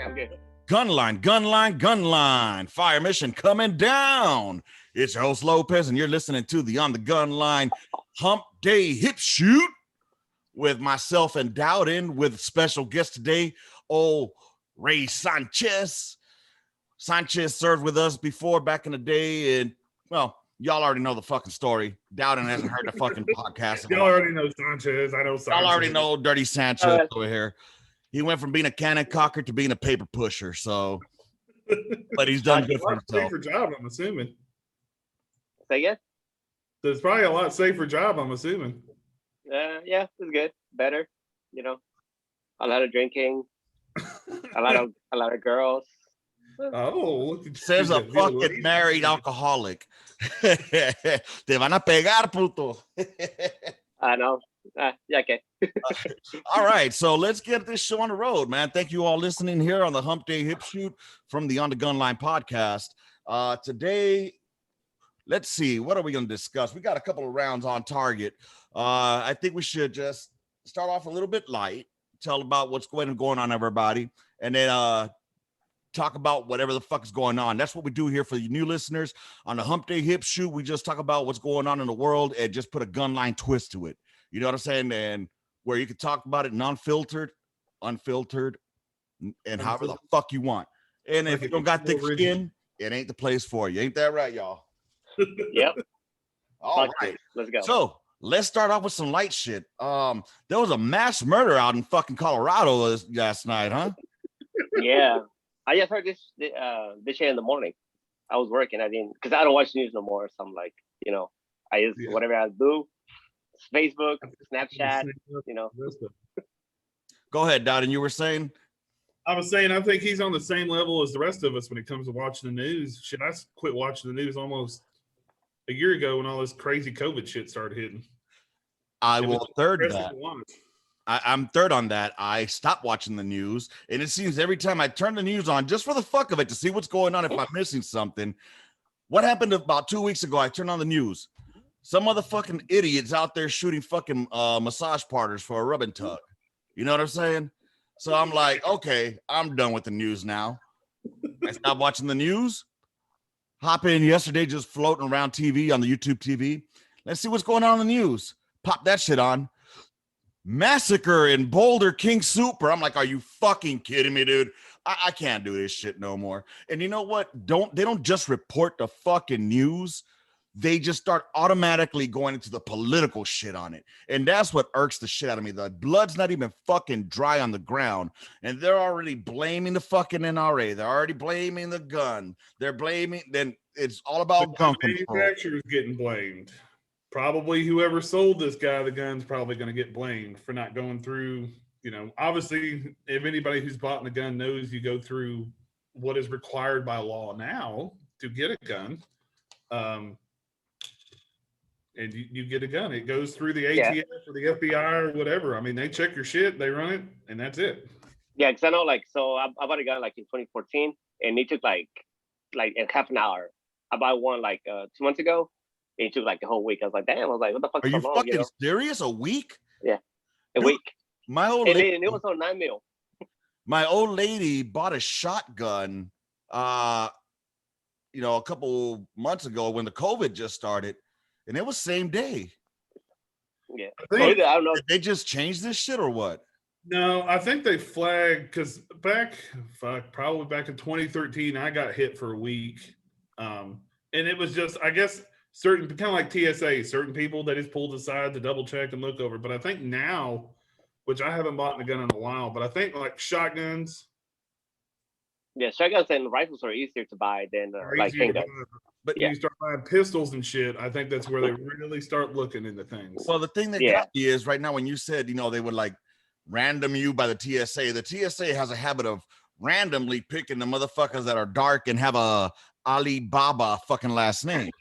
I'm good. Gunline, gunline, gunline. Fire mission coming down. It's your host Lopez, and you're listening to the On the Gunline Hump Day Hipshoot with myself and Dowden, with special guest today, old Ray Sanchez. Sanchez served with us before back in the day, and well, y'all already know the fucking story. Dowden hasn't heard the fucking podcast. Y'all already know Sanchez. I know Sanchez. Y'all already know Dirty Sanchez over here. He went from being a cannon cocker to being a paper pusher. So, but he's done good for himself. Safer job, I'm assuming. Say again? There's probably a lot safer job, I'm assuming. Yeah, it's good. Better, you know. A lot of drinking. a lot of girls. Oh, look at Says a fucking married alcoholic. Te van a pegar, puto. I know. Yeah, okay. All right, so let's get this show on the road, man. Thank you all listening here on the Hump Day Hipshoot from the On the Gunline podcast. Today, let's see, what are we going to discuss? We got a couple of rounds on target. I think we should just start off a little bit light, tell about what's going on, everybody, and then talk about whatever the fuck is going on. That's what we do here for you new listeners. On the Hump Day Hipshoot, we just talk about what's going on in the world and just put a gunline twist to it. You know what I'm saying? And where you can talk about it non-filtered, unfiltered, and however the fuck you want. And if you don't got thick skin, it ain't the place for you. Ain't that right, y'all? Yep. All right. Let's go. So let's start off with some light shit. There was a mass murder out in fucking Colorado last night, huh? Yeah. I just heard this shit in the morning. I was working. I didn't, because I don't watch news no more. So I'm like, you know, I just, whatever I do, Facebook, Snapchat, you know. Go ahead, Dowden. You were saying? I was saying, I think he's on the same level as the rest of us when it comes to watching the news. Shit, I quit watching the news almost a year ago when all this crazy COVID shit started hitting. I will third that. I'm third on that. I stopped watching the news, and it seems every time I turn the news on, just for the fuck of it, to see what's going on, if I'm missing something. What happened about 2 weeks ago? I turned on the news. Some motherfucking idiots out there shooting fucking massage parlors for a rub and tug. You know what I'm saying? So I'm like, okay, I'm done with the news now. I stopped watching the news. Hop in yesterday, just floating around TV on the YouTube TV. Let's see what's going on in the news. Pop that shit on. Massacre in Boulder, King Super. I'm like, are you fucking kidding me, dude? I can't do this shit no more. And you know what? They don't just report the fucking news. They just start automatically going into the political shit on it. And that's what irks the shit out of me. The blood's not even fucking dry on the ground. And they're already blaming the fucking NRA. They're already blaming the gun. They're blaming, then it's all about gun control. Manufacturer's getting blamed. Probably whoever sold this guy the gun's probably going to get blamed for not going through, you know, obviously, if anybody who's bought a gun knows you go through what is required by law now to get a gun. And you get a gun. It goes through the ATF or the FBI or whatever. I mean, they check your shit, they run it, and that's it. Yeah, because I know, like, so I bought a gun like in 2014, and it took like in half an hour. I bought one like 2 months ago, and it took like a whole week. I was like, damn. I was like, what the fuck? Are you fucking serious? A week? Yeah, a week. My old lady, lady, and it was on 9 mil. My old lady bought a shotgun, you know, a couple months ago when the COVID just started. And it was same day. Yeah. I don't know. Did they just change this shit or what? No, I think they flagged because probably back in 2013, I got hit for a week. And it was just, I guess, certain, kind of like TSA, certain people that is pulled aside to double check and look over. But I think now, which I haven't bought a gun in a while, but I think like shotguns. Yeah, shotguns and rifles are easier to buy than like handguns. But you start buying pistols and shit, I think that's where they really start looking into things. Well, the thing that got me is right now when you said, you know, they would like random you by the TSA has a habit of randomly picking the motherfuckers that are dark and have a Alibaba fucking last name.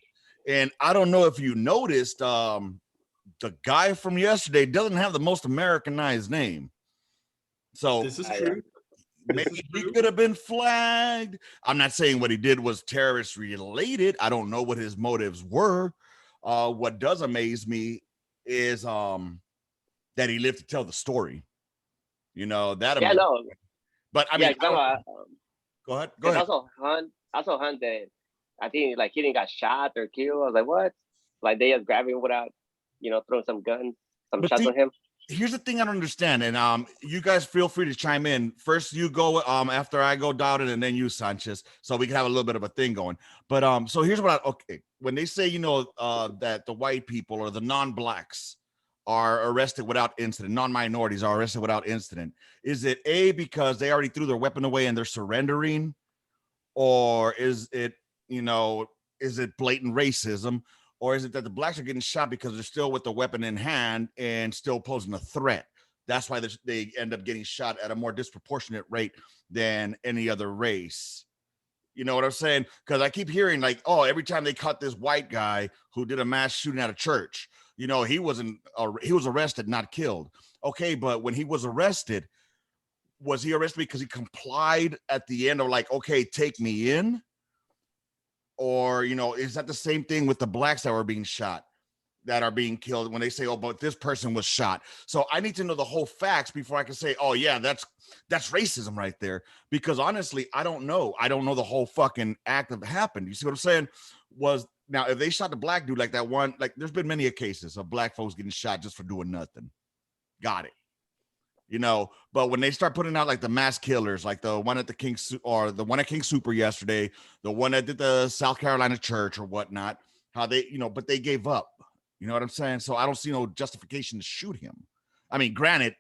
And I don't know if you noticed, the guy from yesterday doesn't have the most Americanized name. So this is true. Maybe he could have been flagged. I'm not saying what he did was terrorist related. I don't know what his motives were. What does amaze me is that he lived to tell the story. You know, that But I mean, go ahead. Also Hunt that I think like he didn't got shot or killed. I was like, what? Like they just grabbing him without, throwing some guns, some shots on him. Here's the thing I don't understand, and you guys feel free to chime in. First, you go after I go Dowden, and then you, Sanchez, so we can have a little bit of a thing going. But so here's what when they say that the white people or the non-blacks are arrested without incident, non-minorities are arrested without incident. Is it A, because they already threw their weapon away and they're surrendering, or is it blatant racism? Or is it that the blacks are getting shot because they're still with the weapon in hand and still posing a threat? That's why they end up getting shot at a more disproportionate rate than any other race. You know what I'm saying? Because I keep hearing like, oh, every time they caught this white guy who did a mass shooting at a church, he was arrested, not killed. Okay, but when he was arrested because he complied at the end of like, okay, take me in? Or, is that the same thing with the blacks that were being shot, that are being killed when they say, oh, but this person was shot? So I need to know the whole facts before I can say, oh, yeah, that's racism right there. Because honestly, I don't know. I don't know the whole fucking act that happened. You see what I'm saying? Now, if they shot the black dude like that one, like there's been many cases of black folks getting shot just for doing nothing. Got it. But when they start putting out like the mass killers, like the one at the King or the one at King Super yesterday, the one that did the South Carolina church or whatnot, how they, but they gave up. You know what I'm saying? So I don't see no justification to shoot him. I mean, granted,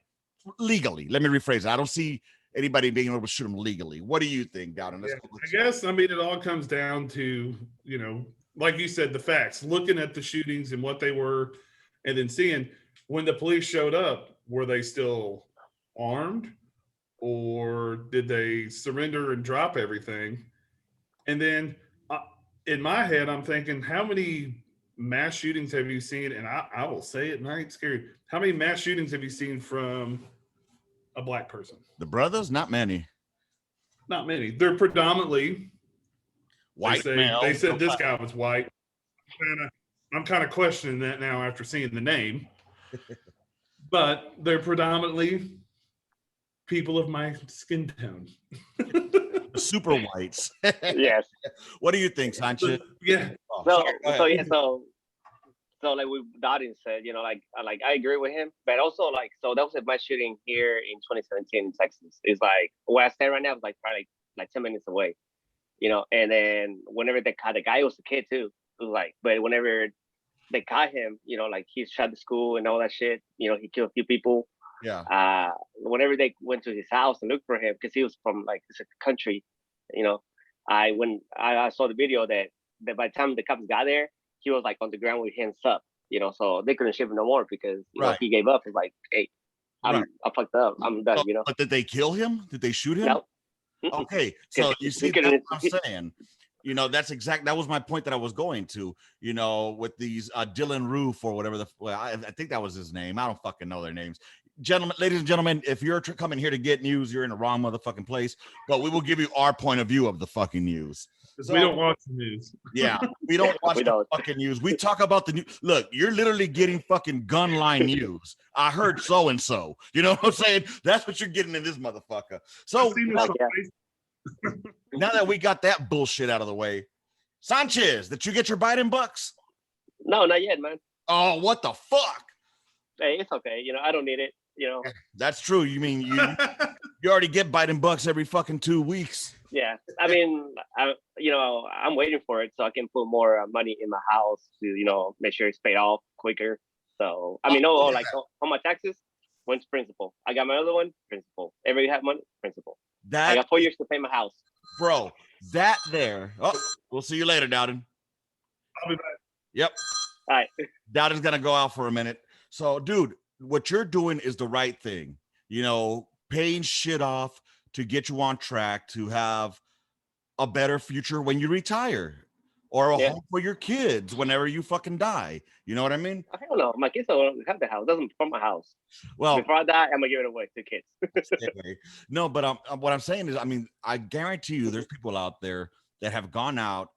legally, let me rephrase it. I don't see anybody being able to shoot him legally. What do you think, Dowden? I guess, it all comes down to, like you said, the facts, looking at the shootings and what they were, and then seeing when the police showed up, were they still armed, or did they surrender and drop everything? And then in my head, I'm thinking, how many mass shootings have you seen? And I will say it, and I ain't scared. How many mass shootings have you seen from a black person? The brothers? Not many. Not many. They're predominantly white. They said this guy was white. I'm kind of questioning that now after seeing the name. But they're predominantly people of my skin tone. Super whites. Yes. What do you think, Sanchez? Yeah. So like Dowden said, like I agree with him, but also like, so that was a mass shooting here in 2017 in Texas. It's like where I stand right now is like probably like 10 minutes away, and then whenever they caught the guy, was a kid too. It was like, but whenever they caught him, like he shot the school and all that shit, he killed a few people. Yeah. Whenever they went to his house and looked for him, because he was from like this country, I saw the video that by the time the cops got there, he was like on the ground with hands up, so they couldn't ship him no more because he gave up. It's like, hey, I fucked up. I'm done. But did they kill him? Did they shoot him? No. Okay, so you see that's what I'm saying. That was my point that I was going to, with these Dylan Roof or whatever I think that was his name. I don't fucking know their names. Ladies and gentlemen, if you're coming here to get news, you're in the wrong motherfucking place, but we will give you our point of view of the fucking news. So, we don't watch the news. Yeah, we don't watch the fucking news. We talk about the news. Look, you're literally getting fucking Gunline news. I heard so-and-so. You know what I'm saying? That's what you're getting in this motherfucker. So now that we got that bullshit out of the way, Sanchez, did you get your Biden bucks? No, not yet, man. Oh, what the fuck? Hey, it's okay. I don't need it. That's true. You mean you already get Biden bucks every fucking 2 weeks? Yeah, I mean, I'm waiting for it so I can put more money in my house to make sure it's paid off quicker. So I mean, on my taxes, one's principal. I got my other one, principal. Every half month, principal. I got 4 years to pay my house. Bro, that there. Oh, we'll see you later, Dowden. I'll be back. Yep. All right. Dowden's gonna go out for a minute. So, dude, what you're doing is the right thing. Paying shit off to get you on track to have a better future when you retire, or a home for your kids whenever you fucking die. You know what I mean? I don't know. My kids don't have the house. It doesn't from my house. Well, before I die, I'm gonna give it away to kids. No, but what I'm saying is, I mean, I guarantee you, there's people out there that have gone out,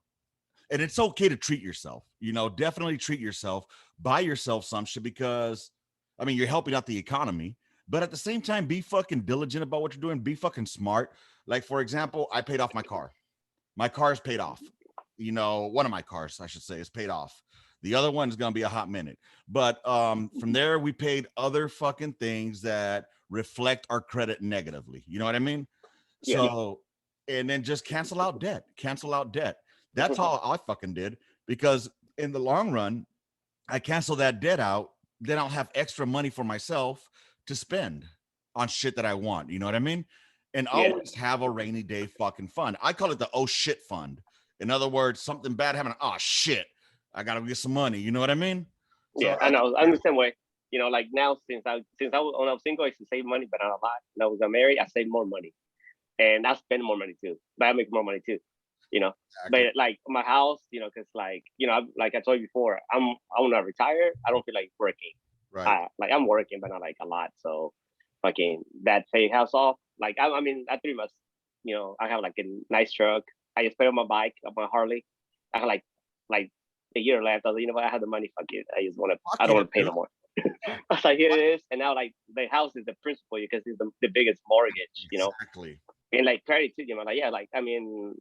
and it's okay to treat yourself. Definitely treat yourself. Buy yourself some shit because, I mean, you're helping out the economy. but at the same time, be fucking diligent about what you're doing. Be fucking smart. Like, for example, I paid off my car. My car is paid off. You know, one of my cars, I should say, is paid off. The other one is going to be a hot minute. But from there, we paid other fucking things that reflect our credit negatively. You know what I mean? Yeah. So, and then just cancel out debt. Cancel out debt. That's all I fucking did, because in the long run, I cancel that debt out. Then I'll have extra money for myself to spend on shit that I want. You know what I mean? And always have a rainy day fucking fund. I call it the oh shit fund. In other words, something bad happened. Oh shit, I gotta get some money. You know what I mean? Yeah, So I know. I'm the same way. You know, like now since I was when I was single, I used to save money, but not a lot. When I was married, I saved more money, and I spend more money too. But I make more money too. You know, exactly. but like my house, you know, because like you know, like I told you before, I want to retire. I don't feel like working. Right. Like I'm working, but not like a lot. So fucking that pay house off. Like I mean, I pretty much, you know, I have like a nice truck. I just pay on my bike, on my Harley. I have like a year left. I was like, you know what? I have the money. Fuck it. I just want to. I don't want to pay no more. I was like, here it is. And now like the house is the principal because it's the biggest mortgage. You know. Exactly. And like credit to you know, like yeah, like I mean,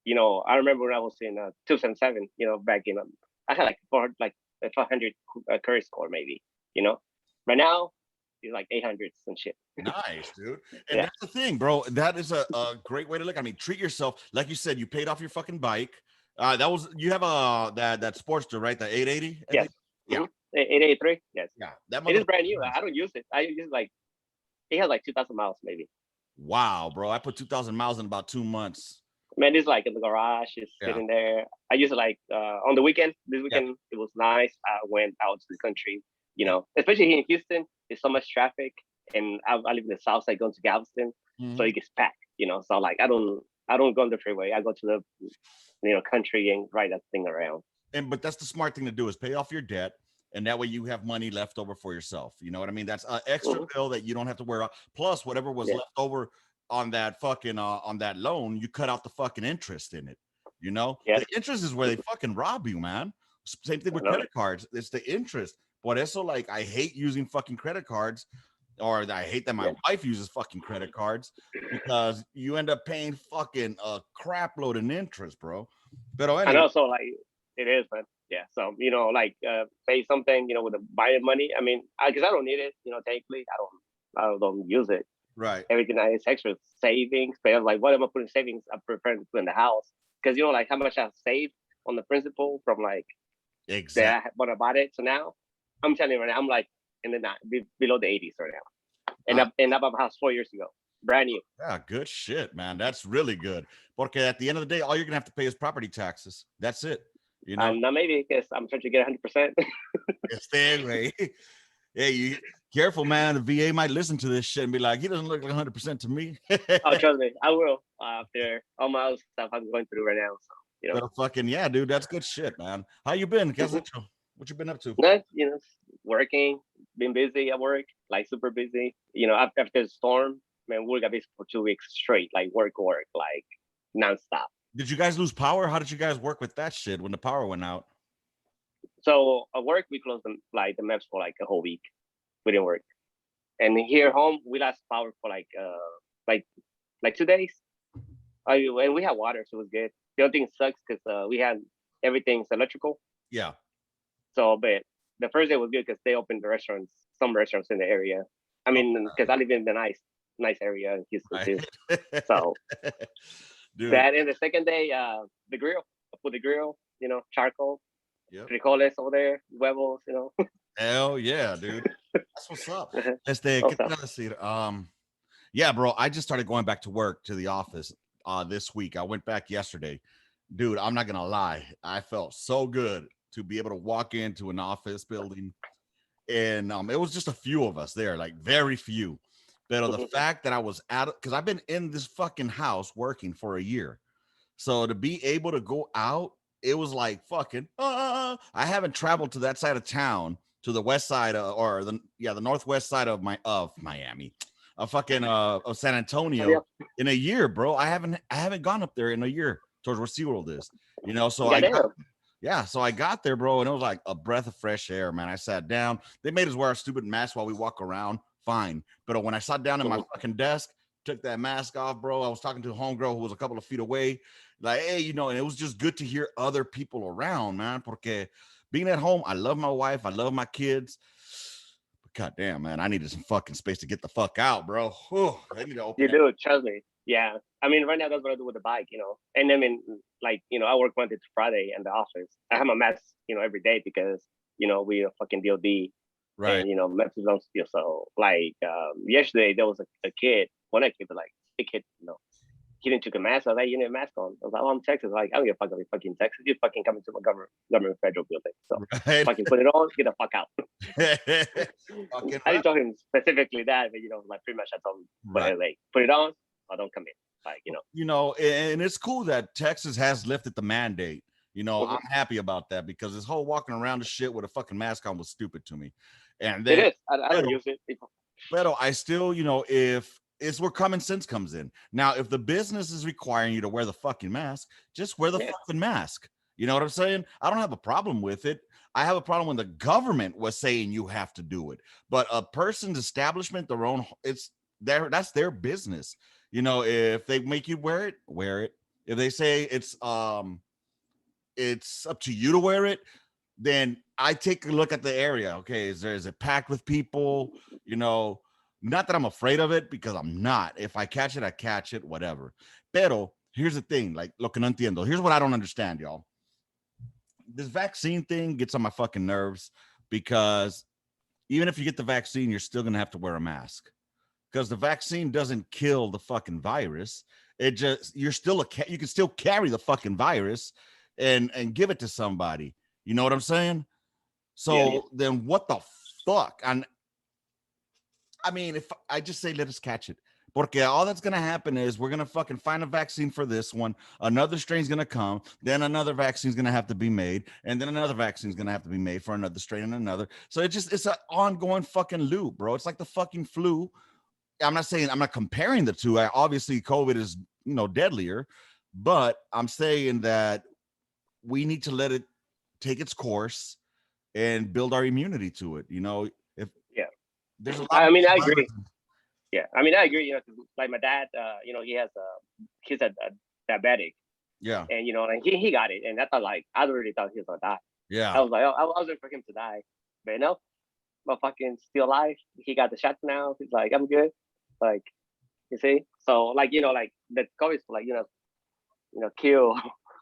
you know, I remember when I was in 2007. You know, back in I had like 500 credit score maybe. You know, right now it's like 800s and shit. Nice, dude. And Yeah. that's the thing, bro. That is a great way to look. I mean, treat yourself. Like you said, you paid off your fucking bike. That was, you have a that Sportster, right? The 880. I Yes. think? Yeah. 883. Yes. Yeah. That It is brand new. nice. I don't use it. I use like it has like 2,000 miles maybe. Wow, bro. I put 2,000 miles in about 2 months. Man, it's like in the garage. It's sitting there. I use it like on the weekend. This weekend it was nice. I went out to the country. You know, especially here in Houston, there's so much traffic, and I live in the south side, going to Galveston, so it gets packed. You know, so like I don't go on the freeway. I go to the country and ride that thing around. But that's the smart thing to do, is pay off your debt, and that way you have money left over for yourself. You know what I mean? That's an extra bill that you don't have to worry about. Plus, whatever was left over on that fucking on that loan, you cut out the fucking interest in it. You know, the interest is where they fucking rob you, man. Same thing with credit cards. It's the interest. But it's so like, I hate using fucking credit cards, or I hate that my wife uses fucking credit cards, because you end up paying fucking a crap load in interest, bro. But anyway. I know, so like it is, man. Yeah. So you know, like pay something, you know, with the buying money. I mean, because I don't need it, you know, technically, I don't use it. Right. Everything that is extra savings, but I'm like, what am I putting savings? I prefer to put in the house, because you know, like how much I saved on the principal from like exactly when I bought it. So now I'm telling you right now, I'm like in the below the 80s right now, and I bought my house 4 years ago, brand new. Yeah, good shit, man. That's really good. Porque at the end of the day, all you're gonna have to pay is property taxes. That's it. You know, not maybe, because I'm trying to get 100%. Stay away. Hey, you careful, man. The VA might listen to this shit and be like, he doesn't look like 100% to me. Oh, trust me, I will. After all my other stuff I'm going through right now, so you know. But fucking yeah, dude, that's good shit, man. How you been? What you been up to? You know, working, been busy at work, like super busy. You know, after the storm, man, we got busy for 2 weeks straight, like work, like nonstop. Did you guys lose power? How did you guys work with that shit when the power went out? So at work, we closed the maps for like a whole week. We didn't work, and here at home, we lost power for like 2 days. And we had water, so it was good. The only thing sucks because we had everything's electrical. Yeah. So, but the first day was good because they opened the restaurants, some restaurants in the area. I mean, because I live in the nice area in Houston too. So dude. That, and the second day, the grill. I put the grill, you know, charcoal, frijoles over there, huevos, you know. Hell yeah, dude. That's what's up. Yeah, bro. I just started going back to work, to the office this week. I went back yesterday. Dude, I'm not gonna lie. I felt so good to be able to walk into an office building, and it was just a few of us there, like very few. But the fact that I was because I've been in this fucking house working for a year, so to be able to go out, it was like fucking. I haven't traveled to that side of town, to the west side the northwest side of Miami, of San Antonio in a year, bro. I haven't gone up there in a year towards where SeaWorld is, you know. So so I got there, bro, and it was like a breath of fresh air, man. I sat down. They made us wear a stupid mask while we walk around. fine. But when I sat down at my fucking desk, took that mask off, bro, I was talking to a homegirl who was a couple of feet away, like, hey, you know, and it was just good to hear other people around, man, porque being at home, I love my wife, I love my kids, but goddamn, man, I needed some fucking space to get the fuck out, bro. Whew, I need to open You do, trust me. Yeah. I mean, right now, that's what I do with the bike, you know. And I mean, like, you know, I work Monday to Friday in the office. I have my mask, you know, every day because, you know, we are fucking DOD. right. And, you know, Memphis don't steal. So, like, yesterday, there was a kid, one kid, but like, a kid, you know, he didn't took a mask. I was like, you need a mask on. I was like, oh, I'm Texas. Like, I don't give a fuck if you're fucking Texas. You fucking coming to my government federal building. So, Right. fucking put it on, get the fuck out. Fucking I didn't tell him specifically that, but, you know, like, pretty much I told him, right. like, put it on or don't come in. Like, you know, and it's cool that Texas has lifted the mandate. You know, Mhm. I'm happy about that because this whole walking around the shit with a fucking mask on was stupid to me. And It then, is. I don't use it. but I still, you know, if it's where common sense comes in. Now, if the business is requiring you to wear the fucking mask, just wear the Yeah. fucking mask. You know what I'm saying? I don't have a problem with it. I have a problem when the government was saying you have to do it. But a person's establishment, their own, that's their business. You know, if they make you wear it, wear it. If they say it's up to you to wear it, then I take a look at the area. Okay, is it packed with people? You know, not that I'm afraid of it because I'm not. If I catch it, I catch it, whatever. Pero here's the thing, like, lo que no entiendo. Here's what I don't understand, y'all. This vaccine thing gets on my fucking nerves because even if you get the vaccine, you're still gonna have to wear a mask because the vaccine doesn't kill the fucking virus. It just you can still carry the fucking virus and give it to somebody. You know what I'm saying? So then what the fuck? And I mean, if I just say let us catch it. Porque all that's gonna happen is we're gonna fucking find a vaccine for this one, another strain's gonna come, then another vaccine's gonna have to be made, and then another vaccine's gonna have to be made for another strain and another. So it's an ongoing fucking loop, bro. It's like the fucking flu. I'm not comparing the two. Obviously COVID is, you know, deadlier, but I'm saying that we need to let it take its course and build our immunity to it. You know, if there's a lot I of mean, I agree. Yeah, I mean, I agree. You know, 'cause, like my dad, you know, he's a diabetic, yeah, and you know, and he got it, and I thought like I already thought he was gonna die. yeah. I was like, oh, I was waiting for him to die, but no, motherfucking still alive. He got the shots now. He's like, I'm good. Like, you see, so like, you know, like the COVID is like, you know, kill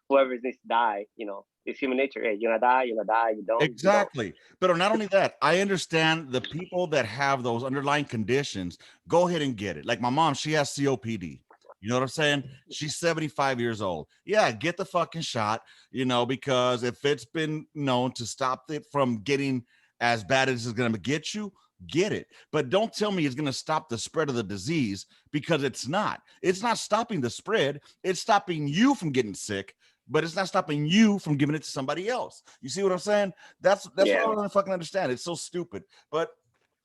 whoever needs to die. You know, it's human nature. Hey, you're gonna die. You're gonna die. You don't. Exactly. You don't. But not only that, I understand the people that have those underlying conditions, go ahead and get it. Like my mom, she has COPD. You know what I'm saying? She's 75 years old. Yeah, get the fucking shot, you know, because if it's been known to stop it from getting as bad as it's going to get you, get it. But don't tell me it's going to stop the spread of the disease because it's not. It's not stopping the spread. It's stopping you from getting sick, but it's not stopping you from giving it to somebody else. You see what I'm saying? That's what I don't fucking understand. It's so stupid. But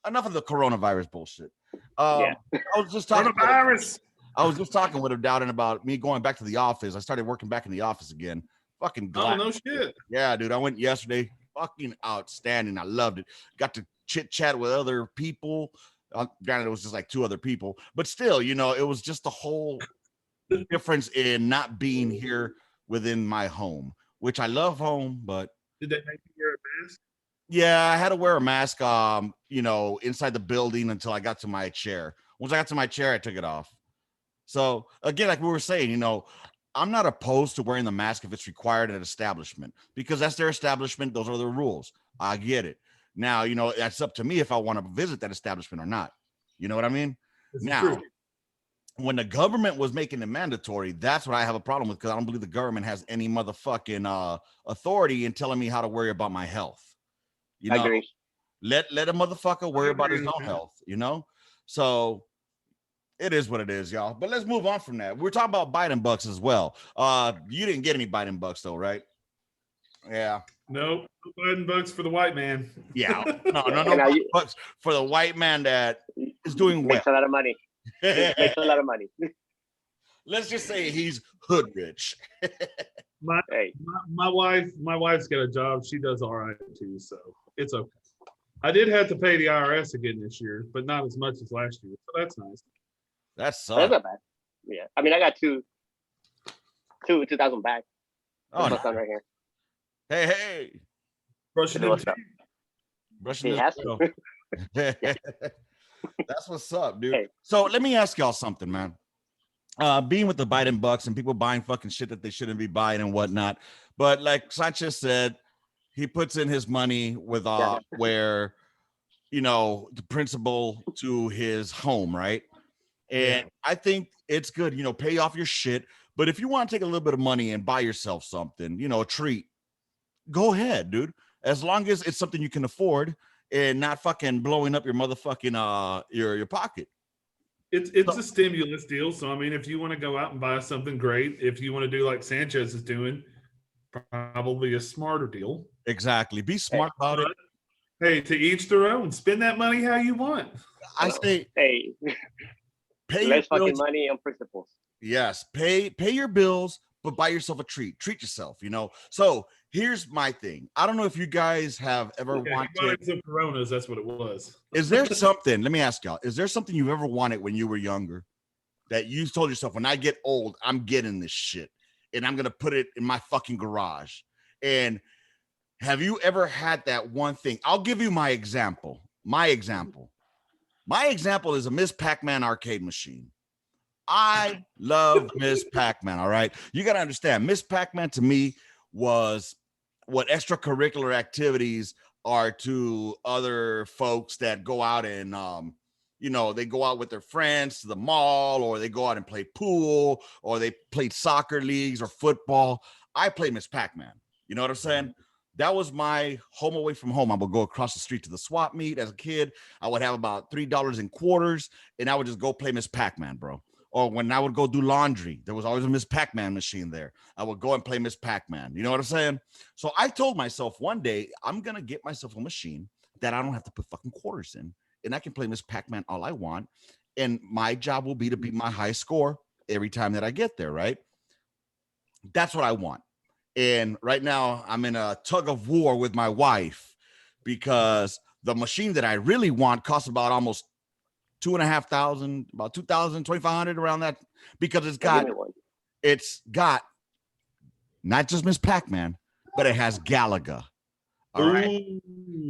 enough of the coronavirus bullshit. I was just talking Coronavirus. I was just talking with him doubting about me going back to the office. I started working back in the office again. Fucking glad. Oh, no shit. Yeah, dude. I went yesterday. Fucking outstanding. I loved it. Got to chit chat with other people. Granted, it was just like 2 other people, but still, you know, it was just the whole difference in not being here within my home, which I love home, but did they make you wear a mask? Yeah, I had to wear a mask, you know, inside the building until I got to my chair. Once I got to my chair, I took it off. So again, like we were saying, you know, I'm not opposed to wearing the mask if it's required at an establishment because that's their establishment. Those are the rules. I get it. Now, you know, that's up to me if I want to visit that establishment or not. You know what I mean? Now, when the government was making it mandatory, that's what I have a problem with because I don't believe the government has any motherfucking authority in telling me how to worry about my health. You know, I agree. let a motherfucker worry about his own health, you know? So it is what it is, y'all. But let's move on from that. We're talking about Biden bucks as well. You didn't get any Biden bucks though, right? Yeah. Nope. Biden bucks for the white man. Yeah. No bucks for the white man that is doing well. Makes a lot of money. Makes a lot of money. Let's just say he's hood rich. My wife's got a job. She does all right too, so it's okay. I did have to pay the IRS again this year, but not as much as last year. So that's nice. That's That's not bad. Yeah, I mean, I got 2,000 back. Oh, my son right here. Hey, Brushing What's them up? brushing He his has tail. to. That's what's up, dude. Hey. So let me ask y'all something, man. Being with the Biden bucks and people buying fucking shit that they shouldn't be buying and whatnot. But like Sanchez said, he puts in his money with where, you know, the principal to his home, right? And I think it's good, you know, pay off your shit. But if you want to take a little bit of money and buy yourself something, you know, a treat, go ahead, dude. As long as it's something you can afford and not fucking blowing up your motherfucking your pocket. It's a stimulus deal. So I mean, if you want to go out and buy something, great. If you want to do like Sanchez is doing, probably a smarter deal. Exactly. Be smart about it. Hey, to each their own. Spend that money how you want. I say, hey, pay less your fucking bills. money on principles. Yes, pay your bills, but buy yourself a treat. Treat yourself, you know. So here's my thing. I don't know if you guys have ever wanted some Coronas. That's what it was. Is there something? Let me ask y'all. Is there something you've ever wanted when you were younger that you told yourself, when I get old, I'm getting this shit and I'm gonna put it in my fucking garage? And have you ever had that one thing? I'll give you my example. My example is a Miss Pac-Man arcade machine. I love Miss Pac-Man. All right. You got to understand, Miss Pac-Man to me was what extracurricular activities are to other folks that go out and, you know, they go out with their friends to the mall, or they go out and play pool, or they played soccer leagues or football. I played Miss Pac-Man. You know what I'm saying? That was my home away from home. I would go across the street to the swap meet as a kid. I would have about $3 in quarters, and I would just go play Miss Pac-Man, bro. Or when I would go do laundry, there was always a Miss Pac-Man machine there. I would go and play Miss Pac-Man. You know what I'm saying? So I told myself one day, I'm going to get myself a machine that I don't have to put fucking quarters in, and I can play Miss Pac-Man all I want. And my job will be to beat my high score every time that I get there, right? That's what I want. And right now I'm in a tug of war with my wife because the machine that I really want costs about almost $2,500, about 2,000, 2,500 around that, because it's got not just Miss Pac-Man, but it has Galaga. All right.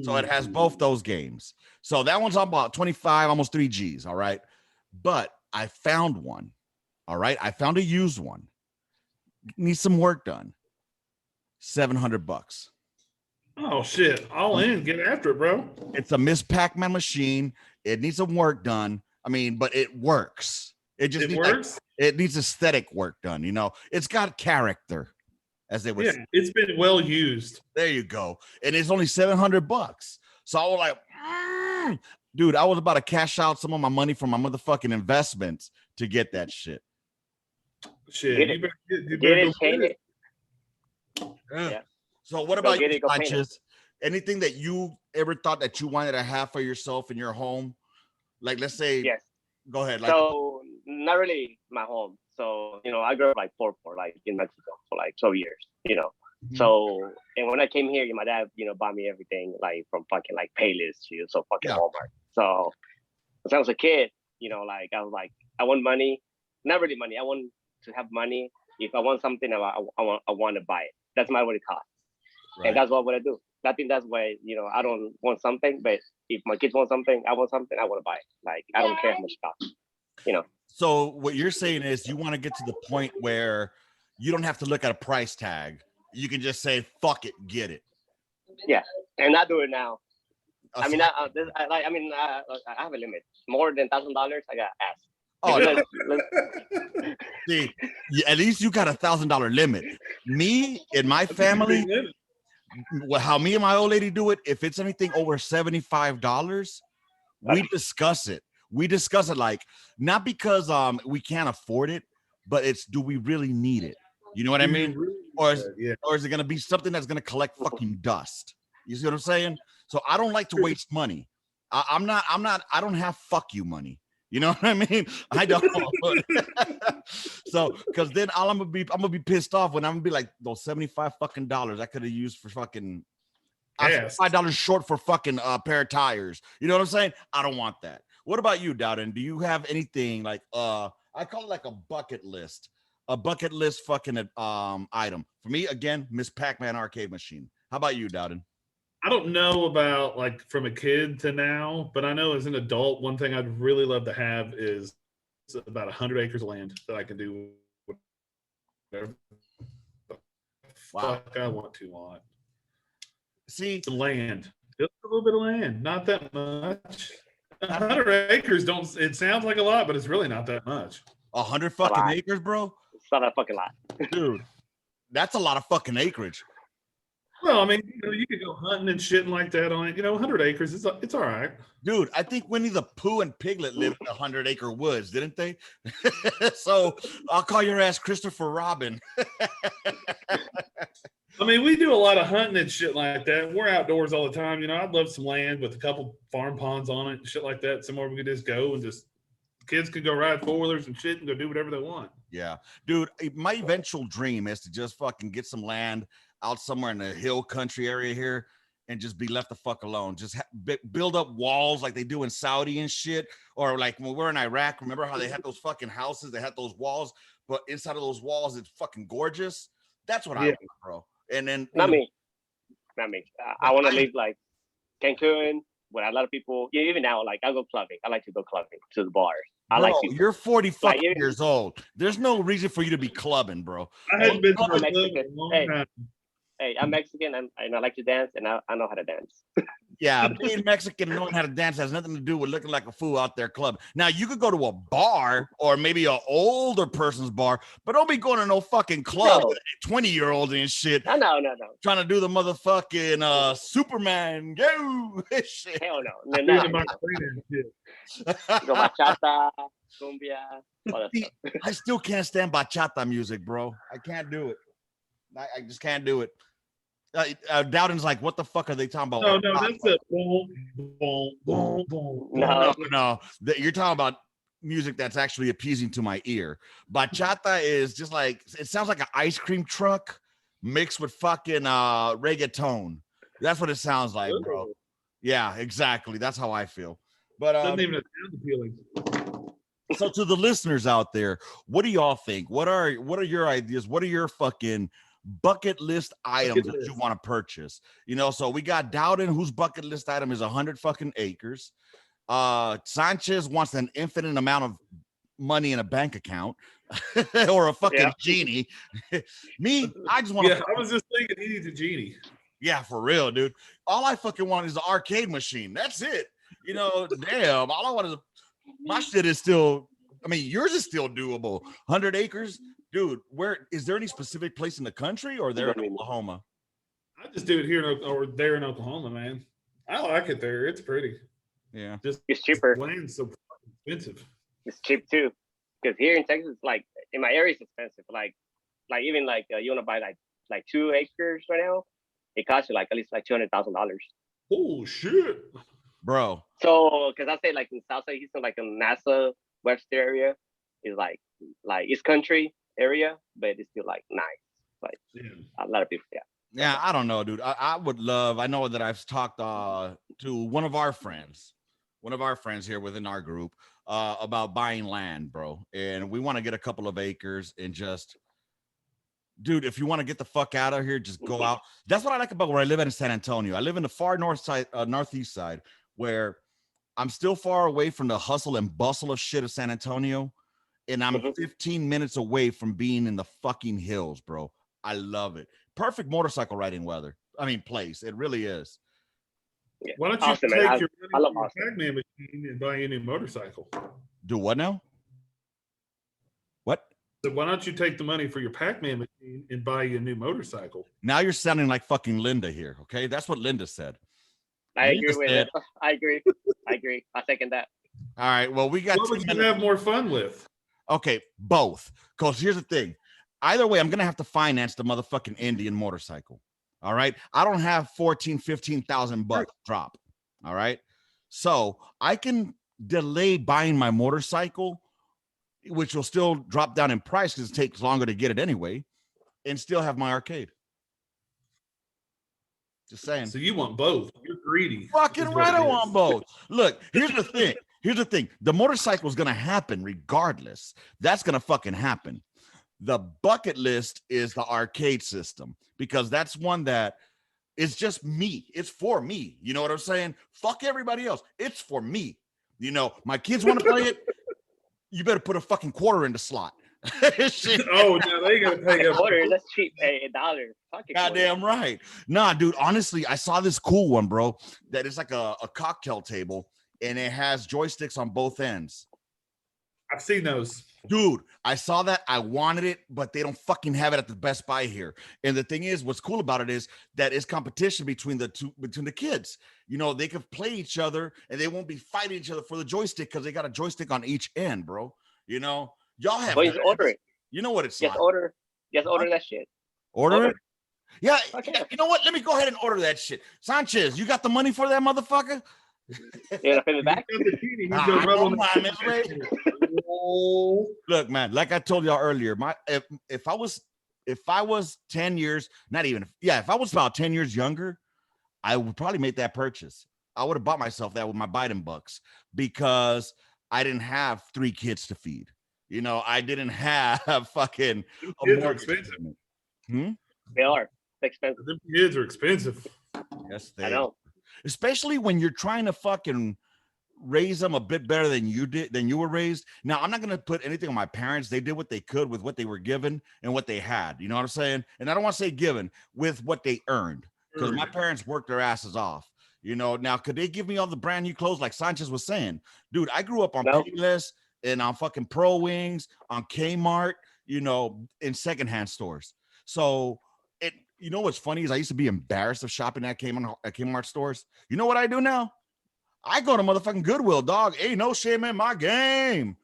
So it has both those games. So that one's about 25, almost 3 G's. All right. But I found one. All right. I found a used one. Needs some work done. $700. Oh shit! All in, get after it, bro. It's a Miss Pac-Man machine. It needs some work done. I mean, but it works. It needs works. It needs aesthetic work done. You know, it's got character, as they would say. It's been well used. There you go. And it's only $700. So I was like, dude, I was about to cash out some of my money from my motherfucking investments to get that shit. Shit, you better paint it. Yeah. So what about you, Sanchez? Anything that you ever thought that you wanted to have for yourself in your home? Like, let's say, yes. Go ahead. Like, so not really my home. So, you know, I grew up like poor, like in Mexico for like 12 years, you know. Mm-hmm. So, and when I came here, my dad, you know, bought me everything like from fucking like Payless to so fucking Walmart. So when I was a kid, you know, like I was like, I want money, not really money. I want to have money. If I want something, I want to buy it. That's what it costs. Right. And that's what I do. I think that's why, you know, I don't want something, but if my kids want something, I want something, I want to buy it. Like, I don't care how much it costs, you know. So what you're saying is you want to get to the point where you don't have to look at a price tag. You can just say, fuck it, get it. Yeah. And I do it now. I mean, I have a limit. More than $1,000, I got asked. Oh, see, at least you got $1,000 limit. Me and my family, how me and my old lady do it, if it's anything over $75, we discuss it. We discuss it like, not because we can't afford it, but it's, do we really need it? You know what I mean? Or is it going to be something that's going to collect fucking dust? You see what I'm saying? So I don't like to waste money. I don't have fuck you money. You know what I mean? I don't. So, because then I'm gonna be pissed off when I'm gonna be like, those $75 fucking I could have used for fucking $5 short for fucking pair of tires. You know what I'm saying? I don't want that. What about you, Dowden? Do you have anything like I call it like a bucket list fucking item? For me, again, Miss Pac-Man arcade machine. How about you, Dowden? I don't know about like from a kid to now, but I know as an adult, one thing I'd really love to have is about 100 acres of land that I can do whatever the fuck I want to on. See, some land, just a little bit of land, not that much. 100 acres it sounds like a lot, but it's really not that much. 100 fucking acres, bro? It's not a fucking lot. Dude, that's a lot of fucking acreage. Well, I mean, you could go hunting and shitting like that on it. 100 acres, it's all right. Dude, I think Winnie the Pooh and Piglet lived in 100-acre woods, didn't they? So I'll call your ass Christopher Robin. I mean, we do a lot of hunting and shit like that. We're outdoors all the time. I'd love some land with a couple farm ponds on it and shit like that. Somewhere we could just go and kids could go ride four-wheelers and shit and go do whatever they want. Yeah. Dude, my eventual dream is to just fucking get some land out somewhere in the hill country area here and just be left the fuck alone. Just build up walls like they do in Saudi and shit. Or like when we're in Iraq, remember how they had those fucking houses? They had those walls, but inside of those walls, it's fucking gorgeous. That's what I want, bro. And then not me. I want to live like Cancun, where a lot of people, even now, like I go clubbing. I like to go clubbing to the bars. You're 40 fucking years old. There's no reason for you to be clubbing, bro. I hadn't been to a club in a long time. Hey, I'm Mexican and I like to dance, and I know how to dance. Yeah, being Mexican and knowing how to dance has nothing to do with looking like a fool out there clubbing. Now, you could go to a bar or maybe an older person's bar, but don't be going to no fucking club with 20-year-olds and shit. No. Trying to do the motherfucking Superman. Go! Shit. Hell no. Bachata, cumbia, all that stuff. I still can't stand bachata music, bro. I can't do it. I just can't do it. Dowden's like, what the fuck are they talking about? No, that's a boom. No. You're talking about music that's actually appeasing to my ear. Bachata is just like, it sounds like an ice cream truck mixed with fucking reggaeton. That's what it sounds like, bro. Yeah, exactly. That's how I feel. But doesn't even sound appealing. So to the listeners out there, what do y'all think? What are your ideas? What are your fucking bucket list items that you want to purchase? So we got Dowden, whose bucket list item is 100 fucking acres. Sanchez wants an infinite amount of money in a bank account or a fucking genie. Me, I just want to. Yeah, I was just thinking he needs a genie. Yeah, for real, dude. All I fucking want is the arcade machine. That's it. Damn. All I want is my shit is still. I mean, yours is still doable. 100 acres. Dude, where is there any specific place in the country or there in Oklahoma? I just do it here or there in Oklahoma, man. I like it there. It's pretty. Yeah. It's cheaper. Land's so expensive. It's cheap too. Because here in Texas, like in my area, it's expensive. Like even like you want to buy like 2 acres right now, it costs you like at least like $200,000. Oh shit, bro. So because I say like in Southside Houston, like in NASA Webster area, is like East Country area, but it's still like nice. Like a lot of people, Yeah, I don't know, dude. I would love. I know that I've talked to one of our friends here within our group about buying land, bro, and we want to get a couple of acres and just, dude, if you want to get the fuck out of here, just go out. That's what I like about where I live in San Antonio. I live in the far northeast side, where I'm still far away from the hustle and bustle of shit of San Antonio. And I'm 15 minutes away from being in the fucking hills, bro. I love it. Perfect motorcycle riding place. It really is. Yeah. Why don't you take your Pac-Man machine and buy a new motorcycle? Do what now? What? So why don't you take the money for your Pac-Man machine and buy you a new motorcycle? Now you're sounding like fucking Linda here, okay? That's what Linda said. I agree with it. I agree. I second that. All right. Well, we got. What would you have more fun with? Okay, both. Because here's the thing. Either way, I'm going to have to finance the motherfucking Indian motorcycle. All right. I don't have 14, 15,000 bucks drop. All right. So I can delay buying my motorcycle, which will still drop down in price because it takes longer to get it anyway, and still have my arcade. Just saying. So you want both? You're greedy. Fucking right, I want both. Look, here's the thing. Here's the thing. The motorcycle is gonna happen regardless. That's gonna fucking happen. The bucket list is the arcade system because that's one that is just me. It's for me. You know what I'm saying? Fuck everybody else. It's for me. You know, my kids want to play it. You better put a fucking quarter in the slot. Oh, no, they gotta pay up. Quarter, that's cheap. $1. Goddamn right. Nah, dude, honestly, I saw this cool one, bro, that is like a cocktail table and it has joysticks on both ends. I've seen those. Dude, I saw that. I wanted it, but they don't fucking have it at the Best Buy here. And the thing is, what's cool about it is that it's competition between the kids. You know, they can play each other and they won't be fighting each other for the joystick because they got a joystick on each end, bro. You know, y'all have. Well, just order it. You know what it's just like. order that shit. Order it. Yeah, okay. Yeah, you know what? Let me go ahead and order that shit. Sanchez, you got the money for that motherfucker? You gonna pay me back? Look, man, like I told y'all earlier, if I was 10 years, not even, yeah, if I was about 10 years younger, I would probably make that purchase. I would have bought myself that with my Biden bucks because I didn't have 3 kids to feed. You know, I didn't have fucking. Kids are expensive. They are expensive. Them kids are expensive. Yes, I know. Especially when you're trying to fucking raise them a bit better than you were raised. Now, I'm not going to put anything on my parents. They did what they could with what they were given and what they had. You know what I'm saying? And I don't want to say given, with what they earned, because my parents worked their asses off. You know, now, could they give me all the brand new clothes like Sanchez was saying? Dude, I grew up on Payless and on fucking Pro Wings, on Kmart, you know, in secondhand stores. So you know what's funny is I used to be embarrassed of shopping at Kmart stores. You know what I do now? I go to motherfucking Goodwill, dog. Ain't no shame in my game.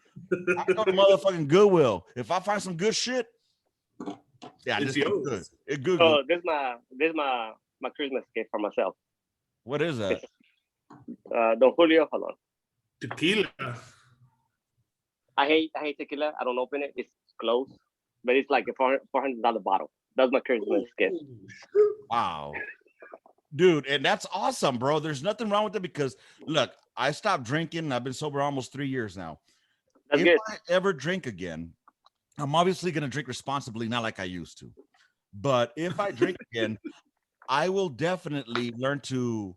I go to motherfucking Goodwill. If I find some good shit, yeah, this is good. It's good. Oh, this is my Christmas gift for myself. What is that? Don Julio, hold on. Tequila. I hate tequila. I don't open it. It's closed, but it's like a $400 bottle. That's my Christmas gift. Wow. Dude, and that's awesome, bro. There's nothing wrong with it because, look, I stopped drinking. I've been sober almost 3 years now. That's if good. I ever drink again, I'm obviously going to drink responsibly, not like I used to. But if I drink again, I will definitely learn to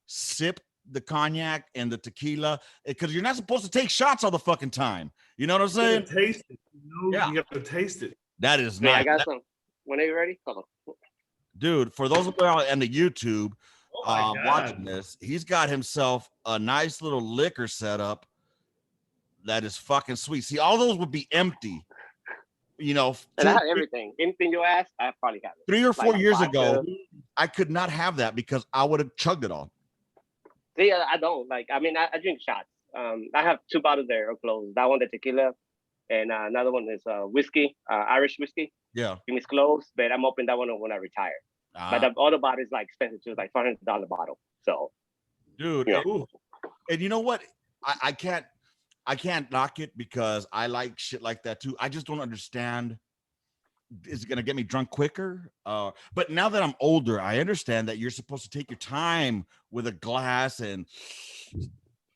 sip the cognac and the tequila because you're not supposed to take shots all the fucking time. You know what I'm saying? Taste it. Yeah. You got to taste it. That is nice. nice. I got some. Whenever you're ready, hold on. Dude, for those of you on the YouTube watching this, he's got himself a nice little liquor setup that is fucking sweet. See, all those would be empty. You know, and I have everything. Anything you ask, I probably have it. 3 or 4 years ago, I could not have that because I would have chugged it all. See, I don't like. I mean, I drink shots. I have 2 bottles there of closed. That one, the tequila, and another one is whiskey, Irish whiskey. Yeah, it's closed, but I'm open that one when I retire. But the other bottle is like expensive too, like $400 bottle. So, dude, and you know what? I can't knock it because I like shit like that too. I just don't understand. Is it gonna get me drunk quicker? But now that I'm older, I understand that you're supposed to take your time with a glass and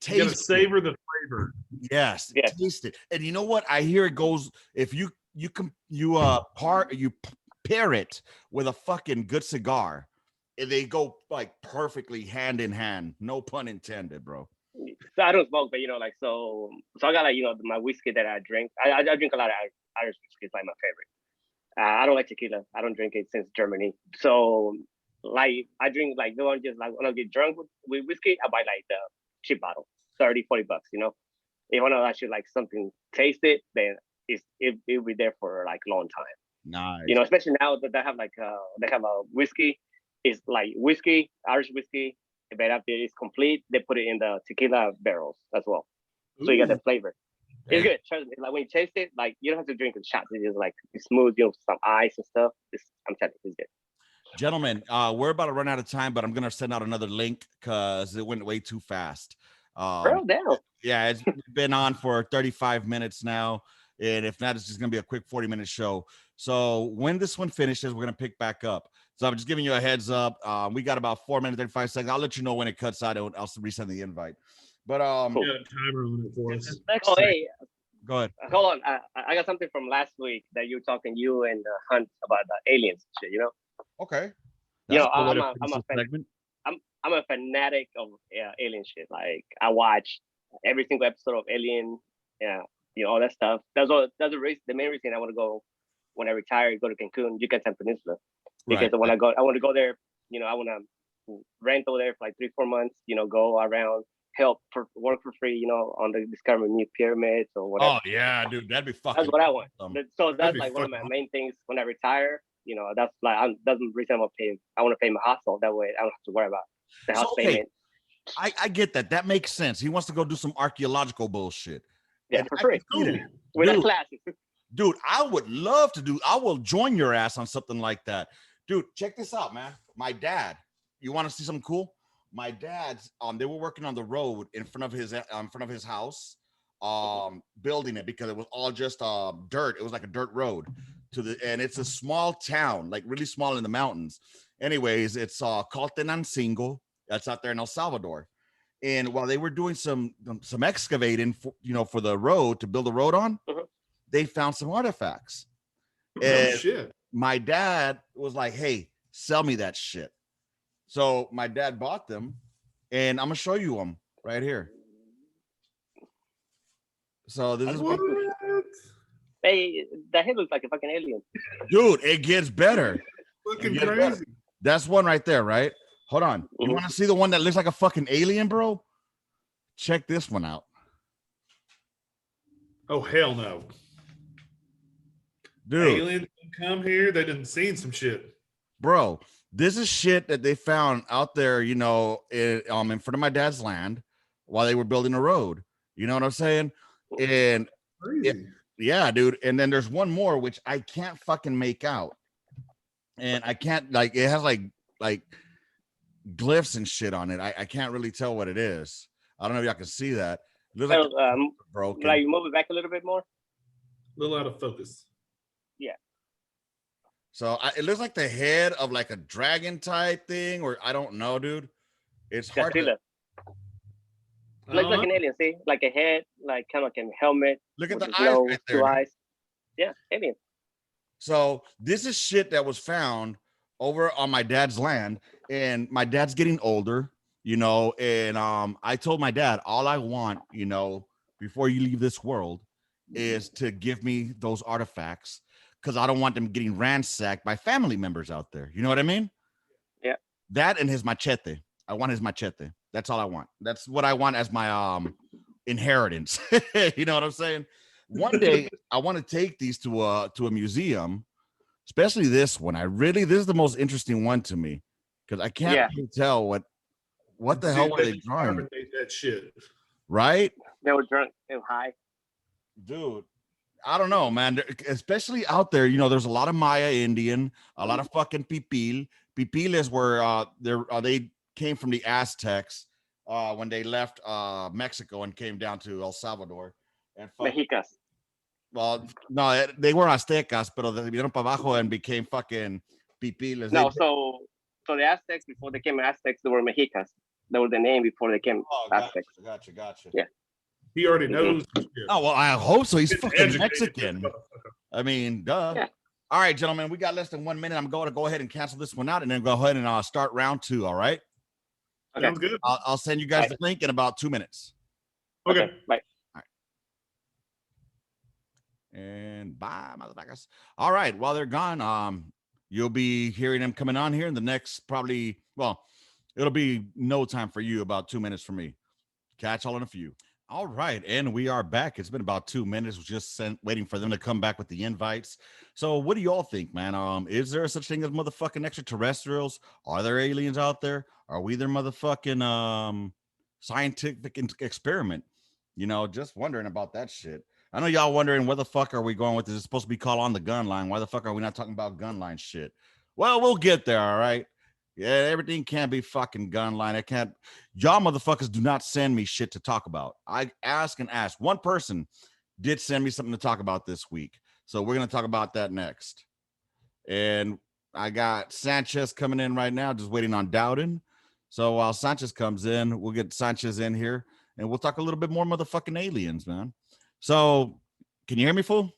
taste. You gotta savor the flavor. Yes, taste it. And you know what? I hear it goes if you pair it with a fucking good cigar, and they go like perfectly hand in hand. No pun intended, bro. So I don't smoke, but you know, like so I got like my whiskey that I drink. I drink a lot of Irish whiskey. It's like my favorite. I don't like tequila. I don't drink it since Germany. So like I drink like the one just like when I get drunk with whiskey, I buy like the cheap bottle, $30-$40. You know, if I want to actually like something taste it, then it'll be there for like a long time. Nice. You know, especially now that they have a whiskey. It's like whiskey, Irish whiskey. But after it's complete, they put it in the tequila barrels as well. So you get the flavor. It's good. Trust me. Like when you taste it, like you don't have to drink a shot. It's just like it's smooth, you know, some ice and stuff. I'm telling you, it's good. Gentlemen, we're about to run out of time, but I'm gonna send out another link because it went way too fast. Girl down. Yeah, it's been on for 35 minutes now. And if not, it's just gonna be a quick 40-minute show. So when this one finishes, we're gonna pick back up. So I'm just giving you a heads up. We got about 4 minutes, 35 seconds. I'll let you know when it cuts out. I'll resend the invite. But We got a timer on it for us. Oh, hey, go ahead. hold on. I got something from last week that you were talking, you and Hunt, about the aliens and shit. You know. Okay. You know, I'm a fanatic of alien shit. Like, I watch every single episode of Alien. Yeah, you know, all that stuff. That's the reason. The main reason I want to go when I retire, go to Cancun, Yucatan Peninsula, because when I want to go there. You know, I want to rent over there for like 3-4 months. You know, go around, work for free. You know, on the discover new pyramids or whatever. Oh yeah, dude, that'd be fucking. That's what I want. So that's like one of my awesome. main things when I retire. You know, that's like that's the reason I want to pay my hostel. That way, I don't have to worry about the house payment. I get that. That makes sense. He wants to go do some archaeological bullshit. Yeah, for free. With a classes. Dude, I would love to do. I will join your ass on something like that. Dude, check this out, man. My dad. You want to see something cool? My dad's. They were working on the road in front of his house, building it because it was all just dirt. It was like a dirt road and it's a small town, like really small in the mountains. Anyways, it's called Tenancingo. That's out there in El Salvador. And while they were doing some excavating for the road to build the road on, they found some artifacts. And shit. My dad was like, "Hey, sell me that shit." So my dad bought them, and I'm gonna show you them right here. So this is what. Hey, that head looks like a fucking alien. Dude, it gets better. Fucking crazy. That's one right there, right? Hold on. You want to see the one that looks like a fucking alien, bro? Check this one out. Oh, hell no. Dude. Aliens come here. They done seen some shit. Bro, this is shit that they found out there, in front of my dad's land while they were building a road. You know what I'm saying? And crazy. Yeah, dude. And then there's one more, which I can't fucking make out. And I can't, it has like glyphs and shit on it. I can't really tell what it is. I don't know if y'all can see that. It looks like broken. Like, you move it back a little bit more? A little out of focus. Yeah. So it looks like the head of like a dragon type thing, or I don't know, dude. It's hard to... Looks like an alien, see? Like a head, like kind of like a helmet. Look at the eyes right there. 2 eyes. Yeah, alien. So this is shit that was found over on my dad's land, and my dad's getting older, and I told my dad, all I want, before you leave this world is to give me those artifacts, because I don't want them getting ransacked by family members out there. You know what I mean? Yeah. That and his machete. I want his machete. That's all I want. That's what I want as my inheritance. You know what I'm saying? One day I want to take these to a museum, especially this one. This is the most interesting one to me, because I can't really tell what the hell were they drawing? That shit. Right? They were drunk. They were high. Dude, I don't know, man. Especially out there, there's a lot of Maya Indian, a lot of fucking pipil. Pipiles were they came from the Aztecs when they left Mexico and came down to El Salvador. And Mexicas. Well, no, they were Aztecas, but they vinieron para abajo and became fucking pipiles. No, so the Aztecs, before they came Aztecs, they were Mexicas. That was the name before they came Aztecs. Gotcha. Yeah. He already knows. Oh, well, I hope so. He's fucking Mexican. I mean, duh. Yeah. All right, gentlemen, we got less than 1 minute. I'm going to go ahead and cancel this one out and then go ahead and start round 2. All right? Okay. Sounds good. I'll send you guys the link in about 2 minutes. Okay. Bye. All right. And bye, motherfuckers. All right. While they're gone, you'll be hearing them coming on here in the next it'll be no time for you, about 2 minutes for me. Catch all in a few. All right, and we are back. It's been about 2 minutes. We're just waiting for them to come back with the invites. So what do y'all think, man? Is there such thing as motherfucking extraterrestrials? Are there aliens out there? Are we their motherfucking scientific experiment? Just wondering about that shit. I know y'all wondering where the fuck are we going with this? It's supposed to be called On the Gunline. Why the fuck are we not talking about gunline shit? Well, we'll get there, all right? Yeah, everything can't be fucking gunline. Y'all motherfuckers do not send me shit to talk about. I ask and ask. One person did send me something to talk about this week. So we're going to talk about that next. And I got Sanchez coming in right now, just waiting on Dowden. So while Sanchez comes in, we'll get Sanchez in here and we'll talk a little bit more motherfucking aliens, man. So can you hear me, fool?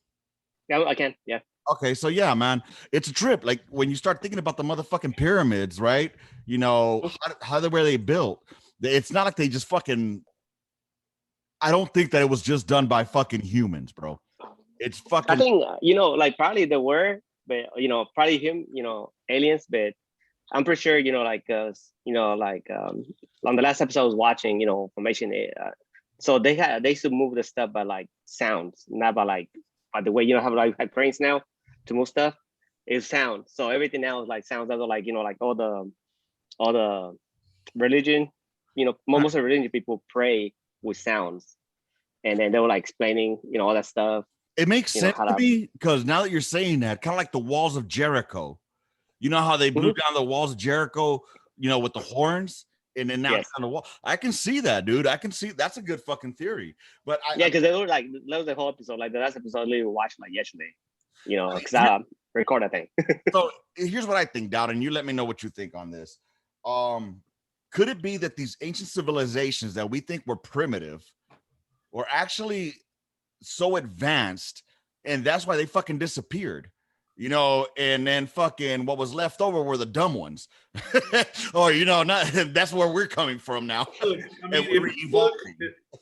Yeah, I can. Yeah. Okay, so yeah, man, it's a trip. Like when you start thinking about the motherfucking pyramids, right? You know, how were they built? It's not like they just fucking. I don't think that it was just done by fucking humans, bro. It's fucking. I think like probably there were, but probably aliens, but I'm pretty sure like on the last episode I was watching, formation. So they used to move the stuff by like sounds, not by the way have like brains now to move stuff. Is sound. So everything now is like sounds. Other like like all the religion, most of the religion people pray with sounds, and then they were like explaining all that stuff. It makes sense to me because now that you're saying that, kind of like the walls of Jericho. You know how they blew down the walls of Jericho, with the horns, and then now it's on the wall. I can see that, dude. I can see that's a good fucking theory. But because they were like that was the whole episode. Like the last episode, I literally watched like yesterday. Because I record that thing. So here's what I think, Dowd, and you let me know what you think on this. Could it be that these ancient civilizations that we think were primitive were actually so advanced, and that's why they fucking disappeared? And then fucking what was left over were the dumb ones. Or, that's where we're coming from now. Look, I mean,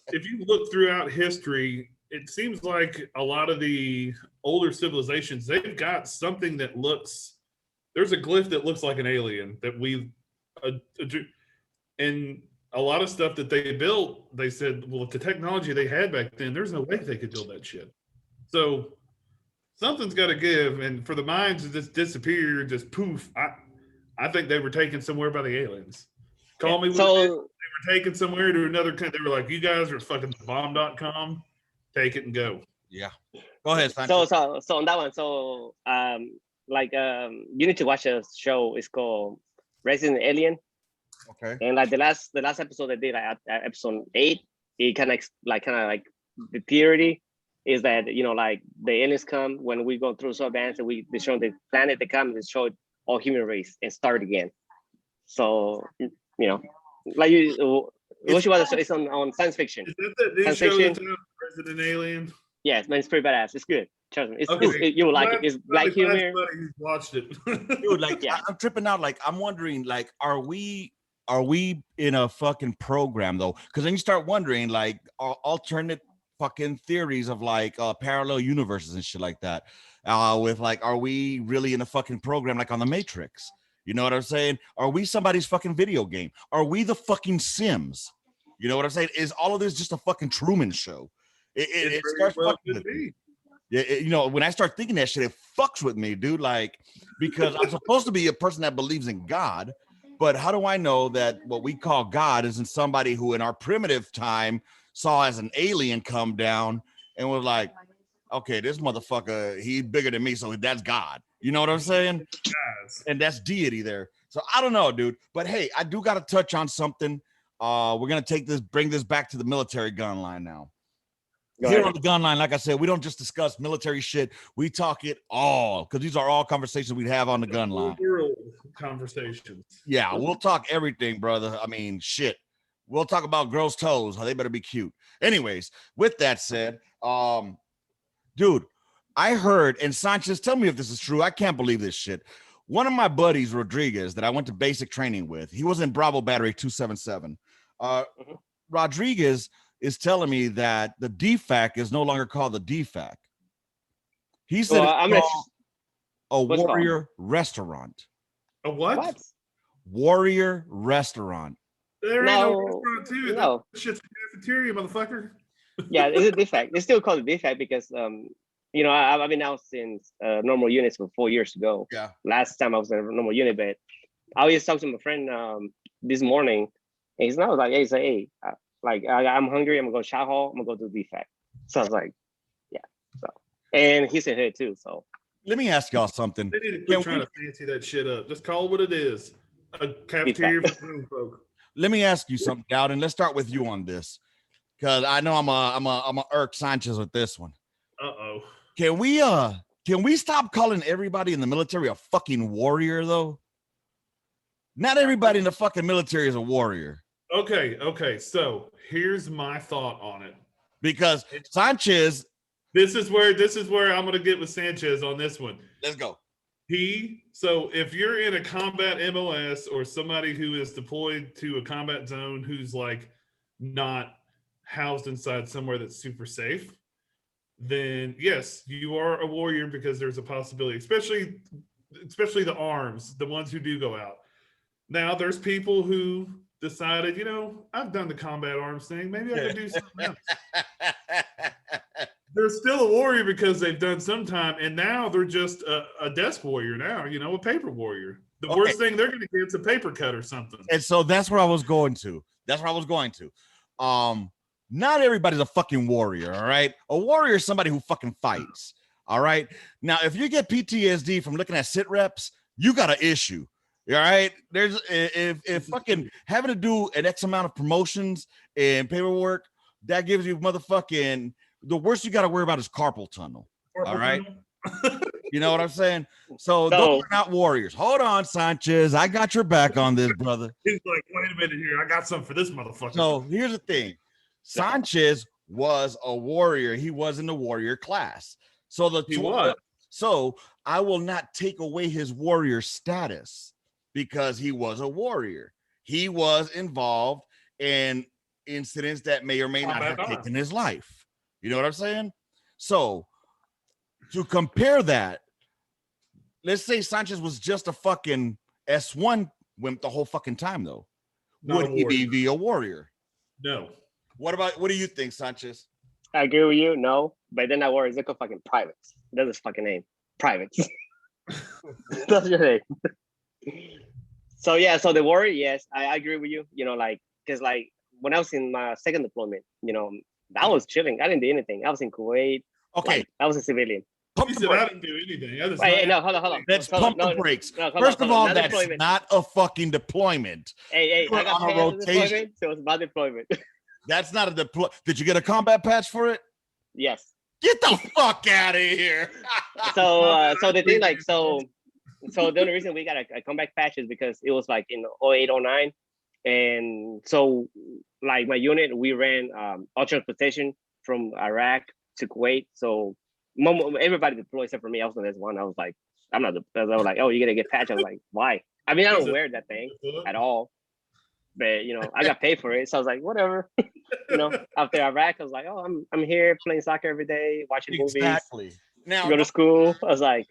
if you look throughout history, it seems like a lot of the older civilizations, they've got something that there's a glyph that looks like an alien that and a lot of stuff that they built, they said, well, with the technology they had back then, there's no way they could build that shit. So something's got to give, and for the minds to just disappear, just poof, I think they were taken somewhere by the aliens. Call me. So they were taken somewhere to another country. They were like, you guys are fucking bomb.com. Take it and go. Yeah. Go ahead, Sanchez. So on that one, you need to watch a show. It's called Resident Alien. Okay. And like the last episode they did, like episode 8, it kind of like the theory is that like the aliens come when we go through so advanced and they show the planet, they come and show all human race and start again. So like what you want to show, it's on science fiction. Is that new show that's Resident Alien? Yes, man, it's pretty badass. It's good. Trust me. You will like it. It's black humor. Who's watched it? Dude, like I'm tripping out. Like I'm wondering, like, are we in a fucking program though? Because then you start wondering, like, alternate fucking theories of like parallel universes and shit like that. With like, are we really in a fucking program like on the Matrix? You know what I'm saying? Are we somebody's fucking video game? Are we the fucking Sims? You know what I'm saying? Is all of this just a fucking Truman Show? It starts fucking with me. When I start thinking that shit, it fucks with me, dude. Like, because I'm supposed to be a person that believes in God, but how do I know that what we call God isn't somebody who in our primitive time saw as an alien come down and was like, okay, this motherfucker, he's bigger than me, so that's God. You know what I'm saying? Yes. And that's deity there. So I don't know, dude. But hey, I do got to touch on something. We're gonna bring this back to the military gun line now. Here on the gun line, like I said, we don't just discuss military shit. We talk it all, because these are all conversations we'd have on the gun line. World conversations. Yeah, we'll talk everything, brother. I mean, shit. We'll talk about girls' toes. How they better be cute. Anyways, with that said, dude, I heard, and Sanchez, tell me if this is true. I can't believe this shit. One of my buddies, Rodriguez, that I went to basic training with, he was in Bravo Battery 277. Rodriguez is telling me that the DFAC is no longer called the DFAC. He said it's a warrior restaurant. A what? Warrior restaurant. There ain't no restaurant too. No. That shit's a cafeteria, motherfucker. Yeah, it's a DFAC. They still call it DFAC because I've been out since normal units for 4 years ago. Yeah. Last time I was in a normal unit, but I was talking to my friend this morning, and he's now like, hey, I'm hungry. I'm gonna go chow hall. I'm gonna go to DFAC. So I was like, yeah. So, and he's in here too. So let me ask y'all something. They need to quit trying to fancy that shit up. Just call it what it is. A cafeteria for room folk. Let me ask you something, Dowden. Let's start with you on this, because I know I'm a irk Sanchez with this one. Uh-oh. Can we Can we stop calling everybody in the military a fucking warrior, though? Not everybody in the fucking military is a warrior. Okay. So here's my thought on it. Because Sanchez. This is where I'm gonna get with Sanchez on this one. Let's go. So if you're in a combat MOS or somebody who is deployed to a combat zone who's like not housed inside somewhere that's super safe, then yes, you are a warrior because there's a possibility, especially the arms, the ones who do go out. Now there's people who decided, I've done the combat arms thing. Maybe I could do something else. They're still a warrior because they've done some time, and now they're just a desk warrior now, a paper warrior. The worst thing they're going to get is a paper cut or something. And so that's where I was going to. Not everybody's a fucking warrior, all right? A warrior is somebody who fucking fights, all right? Now, if you get PTSD from looking at sit reps, you got an issue, all right? There's if fucking having to do an X amount of promotions and paperwork, that gives you motherfucking... The worst you got to worry about is carpal tunnel. All right. You know what I'm saying? So those are not warriors. Hold on, Sanchez. I got your back on this, brother. He's like, wait a minute here. I got something for this motherfucker. So here's the thing. Sanchez was a warrior. He was in the warrior class. So So I will not take away his warrior status because he was a warrior. He was involved in incidents that may or may not have taken his life. You know what I'm saying? So to compare that, let's say Sanchez was just a fucking S1 wimp the whole fucking time, though. Would he be a warrior? No. What do you think, Sanchez? I agree with you. No, but then that warriors, look at fucking privates. That's his fucking name. Privates. That's your name. So the warrior, yes, I agree with you. Because when I was in my second deployment, I was chilling. I didn't do anything. I was in Kuwait. Okay. I was a civilian. I didn't do anything. Hold on. Let's pump the brakes. First of all, that's not a fucking deployment. Hey, I got paid on rotation. So it's my deployment. That's not a deployment. Did you get a combat patch for it? Yes. Get the fuck out of here. So the thing, so the only reason we got a comeback patch is because it was like in 08, 09. And so my unit, we ran all transportation from Iraq to Kuwait. So everybody deployed except for me. I was the next one. I was like, I'm not. I was like, oh, you're gonna get patched. I was like, why? I mean, I don't wear that thing at all. But I got paid for it, so I was like, whatever. After Iraq, I was like, oh, I'm here playing soccer every day, watching movies. Now go to school. I was like,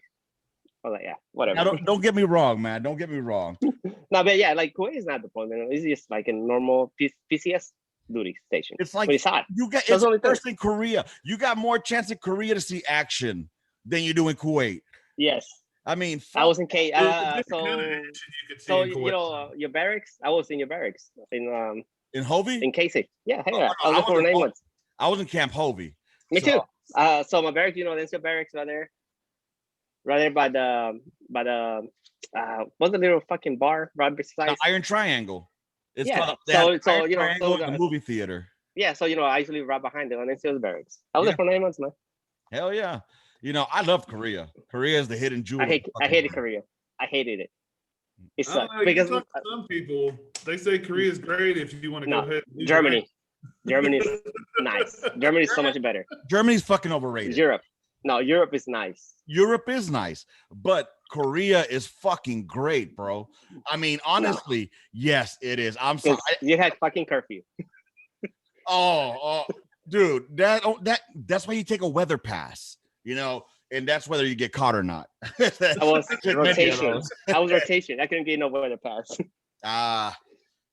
yeah, whatever. Now, don't get me wrong, man. Don't get me wrong. No, but yeah, Kuwait is not deployment. It's just like a normal PCS duty station. It's like it's hot. It's worse in Korea. You got more chance in Korea to see action than you do in Kuwait. Yes. I mean, I was in K. Your barracks. I was in your barracks in Hovey. In KC. Yeah, I was there for 9 months. I was in Camp Hovey. Me too. So my barracks, there's your barracks right there by the what's the little fucking bar right beside the Iron Triangle. It's called the movie theater. Yeah, so I usually right behind it, and then the barracks. I was there for 9 months, man. Hell yeah. I love Korea. Korea is the hidden jewel. I hated Korea. I hated it. It sucked because some people, they say Korea is great if you want to go ahead. Germany is nice. Germany is so much better. Germany's fucking overrated. Europe is nice. Europe is nice, but Korea is fucking great, bro. I mean, honestly, yes, it is. I'm sorry. You had fucking curfew. Dude, that's why you take a weather pass, and that's whether you get caught or not. I was rotation. I couldn't get no weather pass.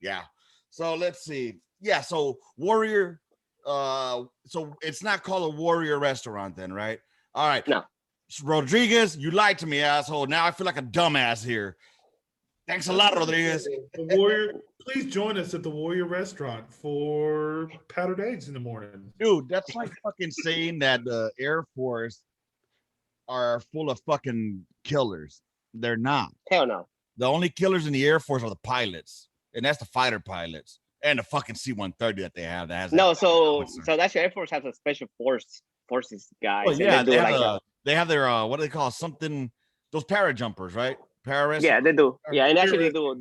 Yeah. So let's see. Yeah, so Warrior, so it's not called a Warrior restaurant then, right? All right. No. Rodriguez, you lied to me, asshole. Now I feel like a dumbass here. Thanks a lot, Rodriguez. The Warrior, please join us at the Warrior restaurant for powdered eggs in the morning. Dude, that's like fucking saying that the Air Force are full of fucking killers. They're not. Hell no. The only killers in the Air Force are the pilots, and that's the fighter pilots and the fucking C-130 that they have. So that's your Air Force has a special forces guy. Well, yeah, They have their what do they call something? Those para jumpers, right? Para. Yeah, they do. Yeah, and actually they do.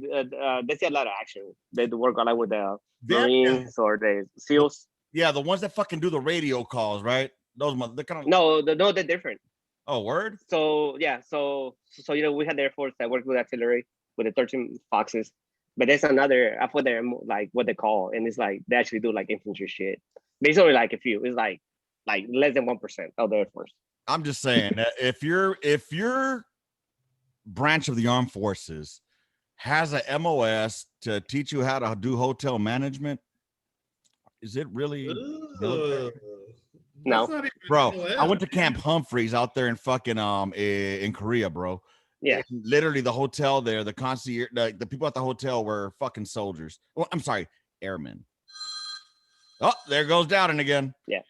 They see a lot of action. They do work a lot with the Marines or the SEALs. Yeah, the ones that fucking do the radio calls, right? Those they're kind of no, they're different. Oh, word. So yeah, so we had the Air Force that worked with artillery with the 13 Foxes, but there's another. I put there like what they call, and it's like they actually do like infantry shit. There's only like a few. It's like less than 1% of the Air Force. I'm just saying that if your branch of the armed forces has a MOS to teach you how to do hotel management, is it really no, bro? I went to Camp Humphreys out there in fucking in Korea, bro. Yeah, and literally the hotel there, the concierge, the people at the hotel were fucking soldiers. Well, I'm sorry, airmen. Oh, there goes Dowden again. Yeah,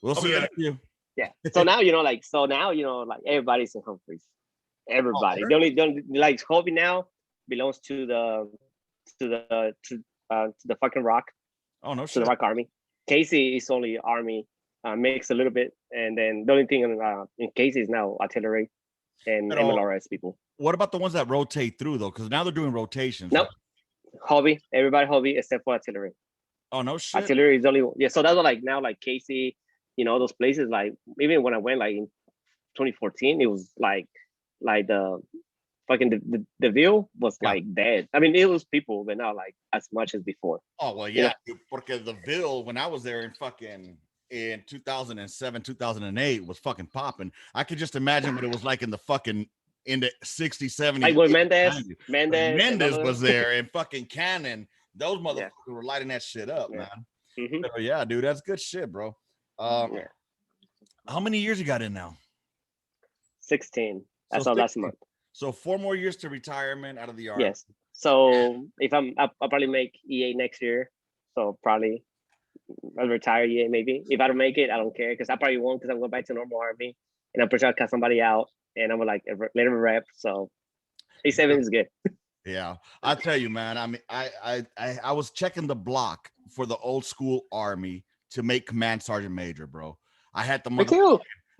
we'll see you. Yeah. So now everybody's in Humphreys. Everybody. The only like Kobe now belongs to the fucking Rock. Oh no, to the Rock Army. Casey is only Army, mixed a little bit, and then the only thing in Casey is now artillery and MLRS people. What about the ones that rotate through though? Because now they're doing rotations. Nope. Right? Hobby, everybody hobby except for artillery. Oh no shit. Artillery is only so that's like now like Casey, those places like even when I went like in 2014, it was like the fucking the view was like dead. I mean, it was people, but not like as much as before. Oh well, yeah, because the Ville when I was there in 2007, 2008 was fucking popping. I could just imagine what it was like in the 60s, 70s. Like when Mendez was there and fucking Cannon. Those motherfuckers were lighting that shit up, man. Mm-hmm. So, yeah, dude, that's good shit, bro. How many years you got in now? 16. That's all last month. So 4 more years to retirement out of the Army. Yes. So if I'll probably make EA next year. So probably I'll retire EA maybe. If I don't make it, I don't care because I probably won't because I'm going back to normal Army and I'm pretty sure I'll cut somebody out and I'm like let him rep. So A7 is good. Yeah, I'll tell you, man. I mean, I was checking the block for the old school Army to make Command Sergeant Major, bro. I had the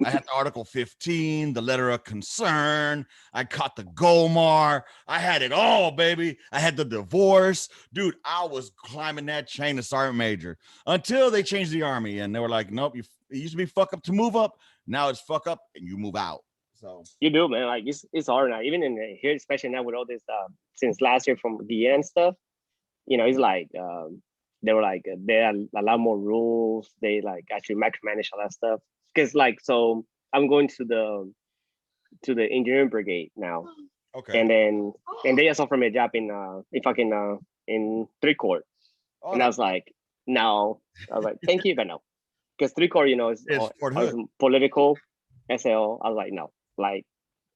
I had the Article 15, the letter of concern. I caught the Gomar. I had it all, baby. I had the divorce. Dude, I was climbing that chain to Sergeant Major until they changed the Army. And they were like, nope, it used to be fuck up to move up. Now it's fuck up and you move out. So you do, man. Like it's hard now. Even in here, especially now with all this since last year from the end stuff, it's like they were like there are a lot more rules. They like actually micromanage all that stuff. Because like so I'm going to the engineering brigade now. Okay. And they just offered me a job in 3 Corps. Oh, and I was like, no. I was like, thank you, but no. Because 3 Corps, is political SL. I was like, no. Like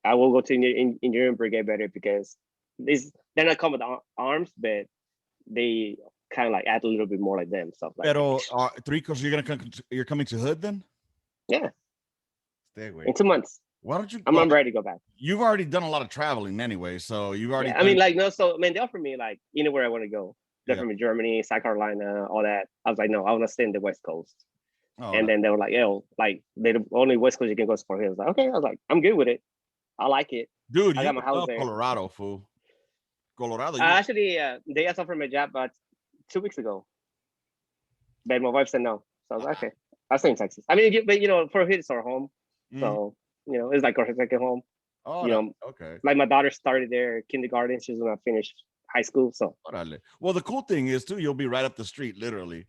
I will go to engineering brigade better because they're not come with arms, but they kind of like add a little bit more like them stuff. Like Pero 3 Corps, you're coming to Hood then? Yeah. Stay away. In 2 months. Why don't you? I'm ready to go back. You've already done a lot of traveling anyway, so you've already. Yeah, I mean, like no. So they offered me like anywhere I want to go. They offered me Germany, South Carolina, all that. I was like, no, I want to stay in the West Coast. Oh, and then they were like, like the only West Coast you can go is for here. I was like, okay. I was like, I'm good with it. I like it. Dude, I got my house there. Colorado, fool. Colorado. Actually, they asked for my job 2 weeks ago. But my wife said no. So I was like, okay. I'll stay in Texas. I mean, but for here it's our home. So, it's like our second home. Oh, okay. Like my daughter started there kindergarten. She's gonna finish high school. So well, the cool thing is too, you'll be right up the street, literally.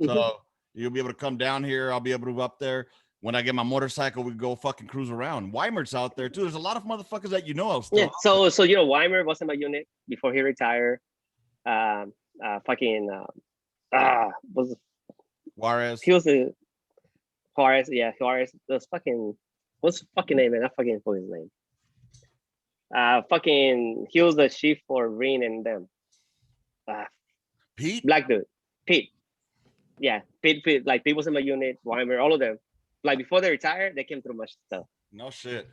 So you'll be able to come down here. I'll be able to go up there. When I get my motorcycle, we go fucking cruise around. Weimer's out there too. There's a lot of motherfuckers that Yeah. So Weimer wasn't my unit before he retired. Was Juarez. He was the Juarez. Yeah, Juarez. What's his fucking name, man? I fucking forget his name. He was the chief for Reen and them. Pete? Black dude. Pete. Yeah, Pete. Like Pete was in my unit, Weimer, all of them. Like before they retired, they came through much stuff. No shit.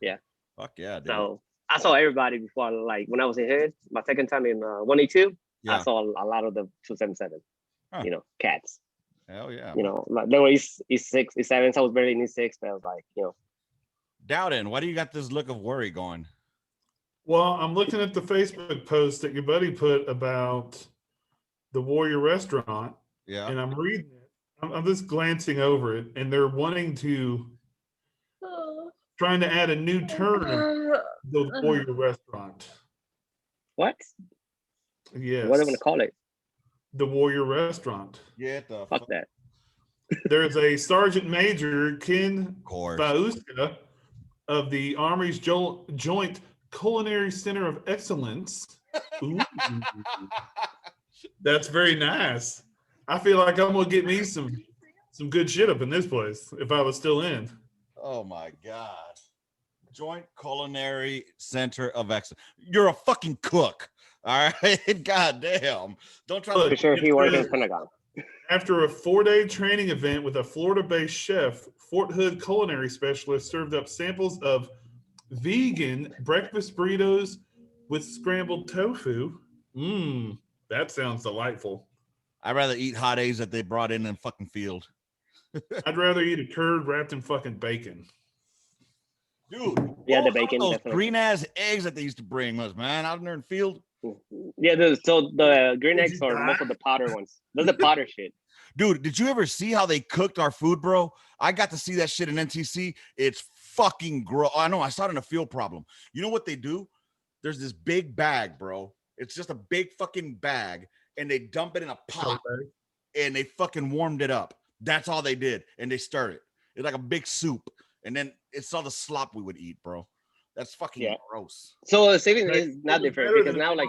Yeah. Fuck yeah, dude. So I saw everybody before, like when I was in here, my second time in 182, I saw a lot of the 277, cats. Hell yeah. You know, like they were E6, E7. So I was barely in E6, but I was like, you know. Dowden, why do you got this look of worry going? Well, I'm looking at the Facebook post that your buddy put about the Warrior Restaurant, Yeah. and I'm reading it. I'm just glancing over it, and they're trying to add a new term to the Warrior Restaurant. What? Yes. What am I gonna call it? The Warrior Restaurant. Get the Fuck that. There's a Sergeant Major Ken course. Bauska of the Army's Joint Culinary Center of Excellence. Ooh. That's very nice. I feel like I'm gonna get me some good shit up in this place if I was still in. Oh my God. Joint Culinary Center of Excellence. You're a fucking cook. All right. God damn. Don't try to. For sure, he worked in Pentagon. After a 4-day training event with a Florida-based chef, Fort Hood culinary specialist served up samples of vegan breakfast burritos with scrambled tofu. That sounds delightful. I'd rather eat hot eggs that they brought in than fucking field. I'd rather eat a turd wrapped in fucking bacon. Dude. Yeah, the bacon. Those green ass eggs that they used to bring us, man, out there in field. Yeah, so the green eggs are most of the powder ones. Those are the powder shit. Dude, did you ever see how they cooked our food, bro? I got to see that shit in NTC. It's fucking gross. I know, I saw it in a field problem. You know what they do? There's this big bag, bro. It's just a big fucking bag, and they dump it in a pot, and they fucking warmed it up. That's all they did, and they stirred it. It's like a big soup, and then it's all the slop we would eat, bro. That's fucking gross. So the saving is not different because now, like,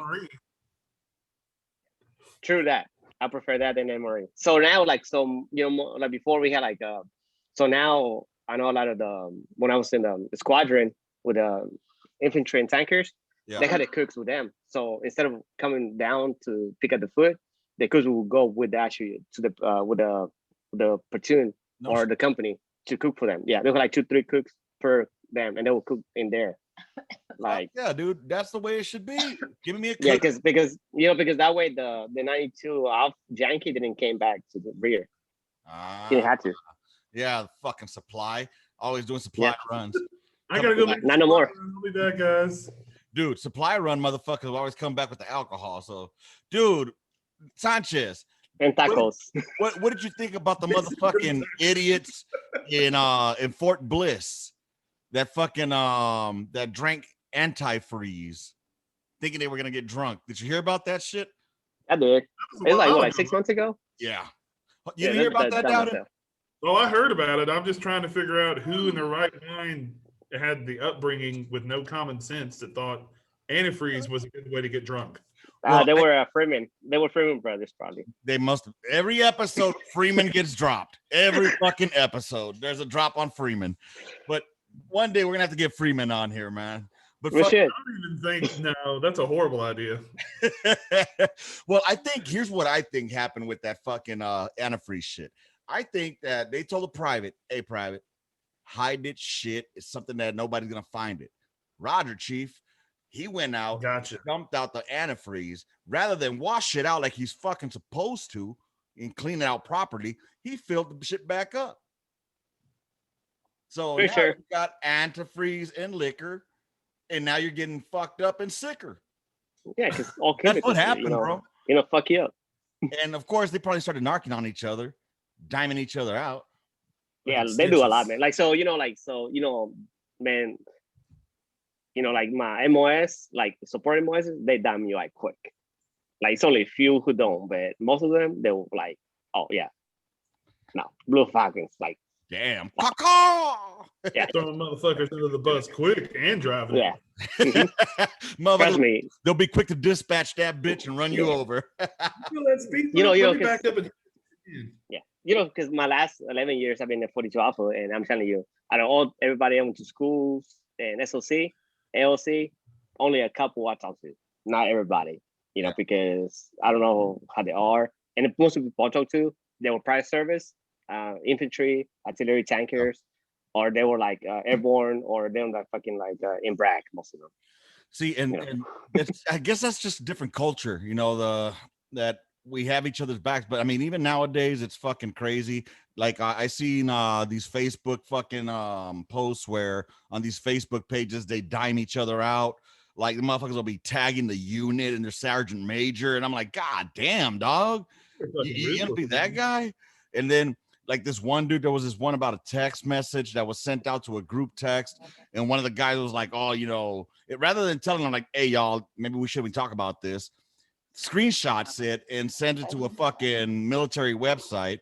true that. I prefer that than MRE. So now, like, so you know, like before we had like, so now I know a lot of the when I was in the squadron with the infantry and tankers, they had the cooks with them. So instead of coming down to pick up the food, the cooks will go with actually to the with the platoon or the company to cook for them. Yeah, they were like 2-3 cooks per them, and they will cook in there. Like, yeah, dude, that's the way it should be. Give me a cook. Yeah, because you know, because that way the 92 off Yankee didn't came back to the rear. He had to. Yeah, fucking supply. Always doing supply runs. I gotta go. Not no more. I'll be back, guys. Dude, supply run motherfuckers will always come back with the alcohol. So, dude, Sanchez. And tacos. What did you think about the motherfucking idiots in Fort Bliss that fucking that drank antifreeze thinking they were gonna get drunk? Did you hear about that shit? I did. It was like, what, like 6 months ago? Yeah. You didn't hear about that, Dowden? Well, I heard about it. I'm just trying to figure out who in their right mind had the upbringing with no common sense that thought antifreeze was a good way to get drunk. They were Freeman. They were Freeman brothers, probably. They must. Every episode, Freeman gets dropped. Every fucking episode, there's a drop on Freeman. But one day we're gonna have to get Freeman on here, man. But I don't even think. No, that's a horrible idea. Well, I think here's what I think happened with that fucking antifreeze shit. I think that they told a private, hide it shit. It's something that nobody's gonna find it. Roger, Chief. He went out, dumped out the antifreeze rather than wash it out like he's fucking supposed to and clean it out properly. He filled the shit back up. So now you got antifreeze and liquor, and now you're getting fucked up and sicker. Yeah, because all that's what happened, bro. You know, fuck you up. And of course, they probably started narking on each other, diming each other out. Yeah, they do a lot, man. Like, man. You know, like my MOS, like support MOS, they dime you like quick. Like it's only a few who don't, but most of them, they will like, oh yeah. No, Blue Falcons, like damn. Yeah. Throwing motherfuckers into the bus quick and driving. Yeah. Trust me. They'll be quick to dispatch that bitch and run you over. Yeah. You know, because my last 11 years I've been in 42 Alpha, and I'm telling you, out of everybody I went to schools and SOC, AOC, only a couple I talk to, not everybody, you know, because I don't know how they are. And most of the people I talk to, they were private service, infantry, artillery, tankers, or they were like airborne, or they were like fucking like in BRAC, most of them. See, and I guess that's just a different culture, you know, that we have each other's backs. But I mean, even nowadays, it's fucking crazy. Like I seen these Facebook fucking posts where on these Facebook pages they dime each other out. Like the motherfuckers will be tagging the unit and their sergeant major, and I'm like, God damn, dog, you gonna be that guy? And then like this one dude, there was this one about a text message that was sent out to a group text, and one of the guys was like, oh, you know, rather than telling them like, hey y'all, maybe we shouldn't talk about this, screenshots it and send it to a fucking military website.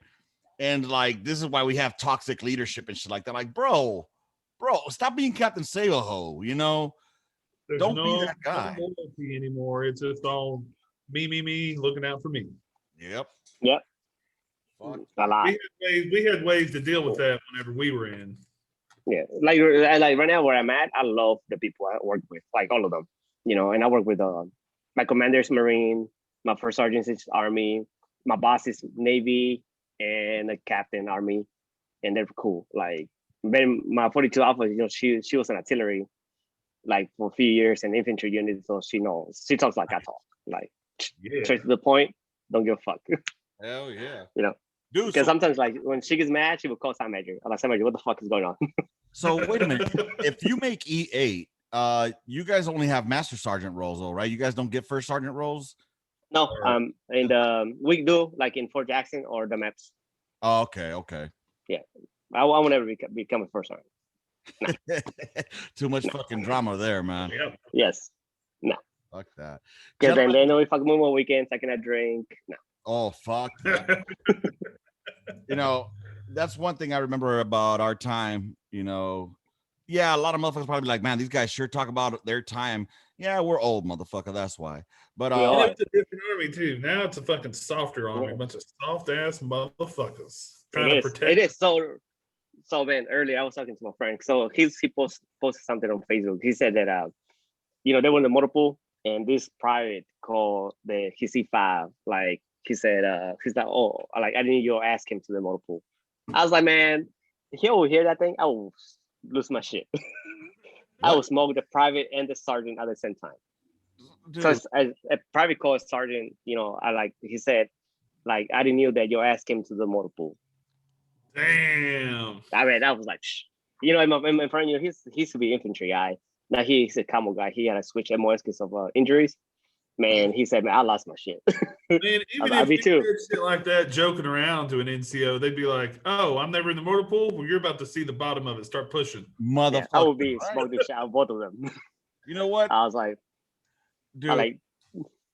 And like, this is why we have toxic leadership and shit like that. Like, bro, stop being Captain Sail-Ho, you know? There's Don't no, be that guy. no loyalty anymore. It's just all me, looking out for me. Yep. Fuck. A lot. We had ways to deal with that whenever we were in. Yeah, like right now where I'm at, I love the people I work with, like all of them, you know. And I work with my commander's Marine, my first sergeant is Army, my boss is Navy, and the captain Army, and they're cool. Like, then my 42 Alpha, you know, she was an artillery, like for a few years, and infantry unit, so she knows. She talks like I talk, like straight to the point. Don't give a fuck. Hell yeah. You know. Dude, because sometimes, like, when she gets mad, she will call Sam Major. I'm like, Sam Major, what the fuck is going on? So wait a minute. If you make E8, you guys only have master sergeant roles, though, right? You guys don't get first sergeant roles? No, and we do, like in Fort Jackson or the maps. Oh, okay. Yeah, I will never become a first sergeant. No. Too much fucking drama there, man. Yep. Yes. No. Fuck that. Because then they know if I can move on weekends, I cannot drink. No. Oh, fuck that. You know, that's one thing I remember about our time, you know. Yeah, a lot of motherfuckers probably be like, man, these guys sure talk about their time. Yeah, we're old, motherfucker. That's why. But it's a different army too. Now it's a fucking softer army, a bunch of soft ass motherfuckers trying to protect. It is so man. Earlier, I was talking to my friend. So he posted something on Facebook. He said that you know, they were in the motor pool, and this private called his C5. Like he said, he's like, oh, like I didn't go ask him to the motor pool. I was like, man, he'll hear that thing, I will lose my shit. I will smoke the private and the sergeant at the same time. Dude. So as a private call sergeant, you know, he said, like, I didn't know that your ass came to the motor pool. Damn. I mean, that was like, you know, in my friend, you know, he used to be infantry guy. Now he's a camo guy. He had to switch MOS because of injuries. Man, he said, man, I lost my shit. Man, even if you did shit like that, joking around to an NCO, they'd be like, oh, I'm never in the motor pool. Well, you're about to see the bottom of it. Start pushing. Motherfucker. Yeah, I would be smoking shit out of both of them. You know what? I was like, dude,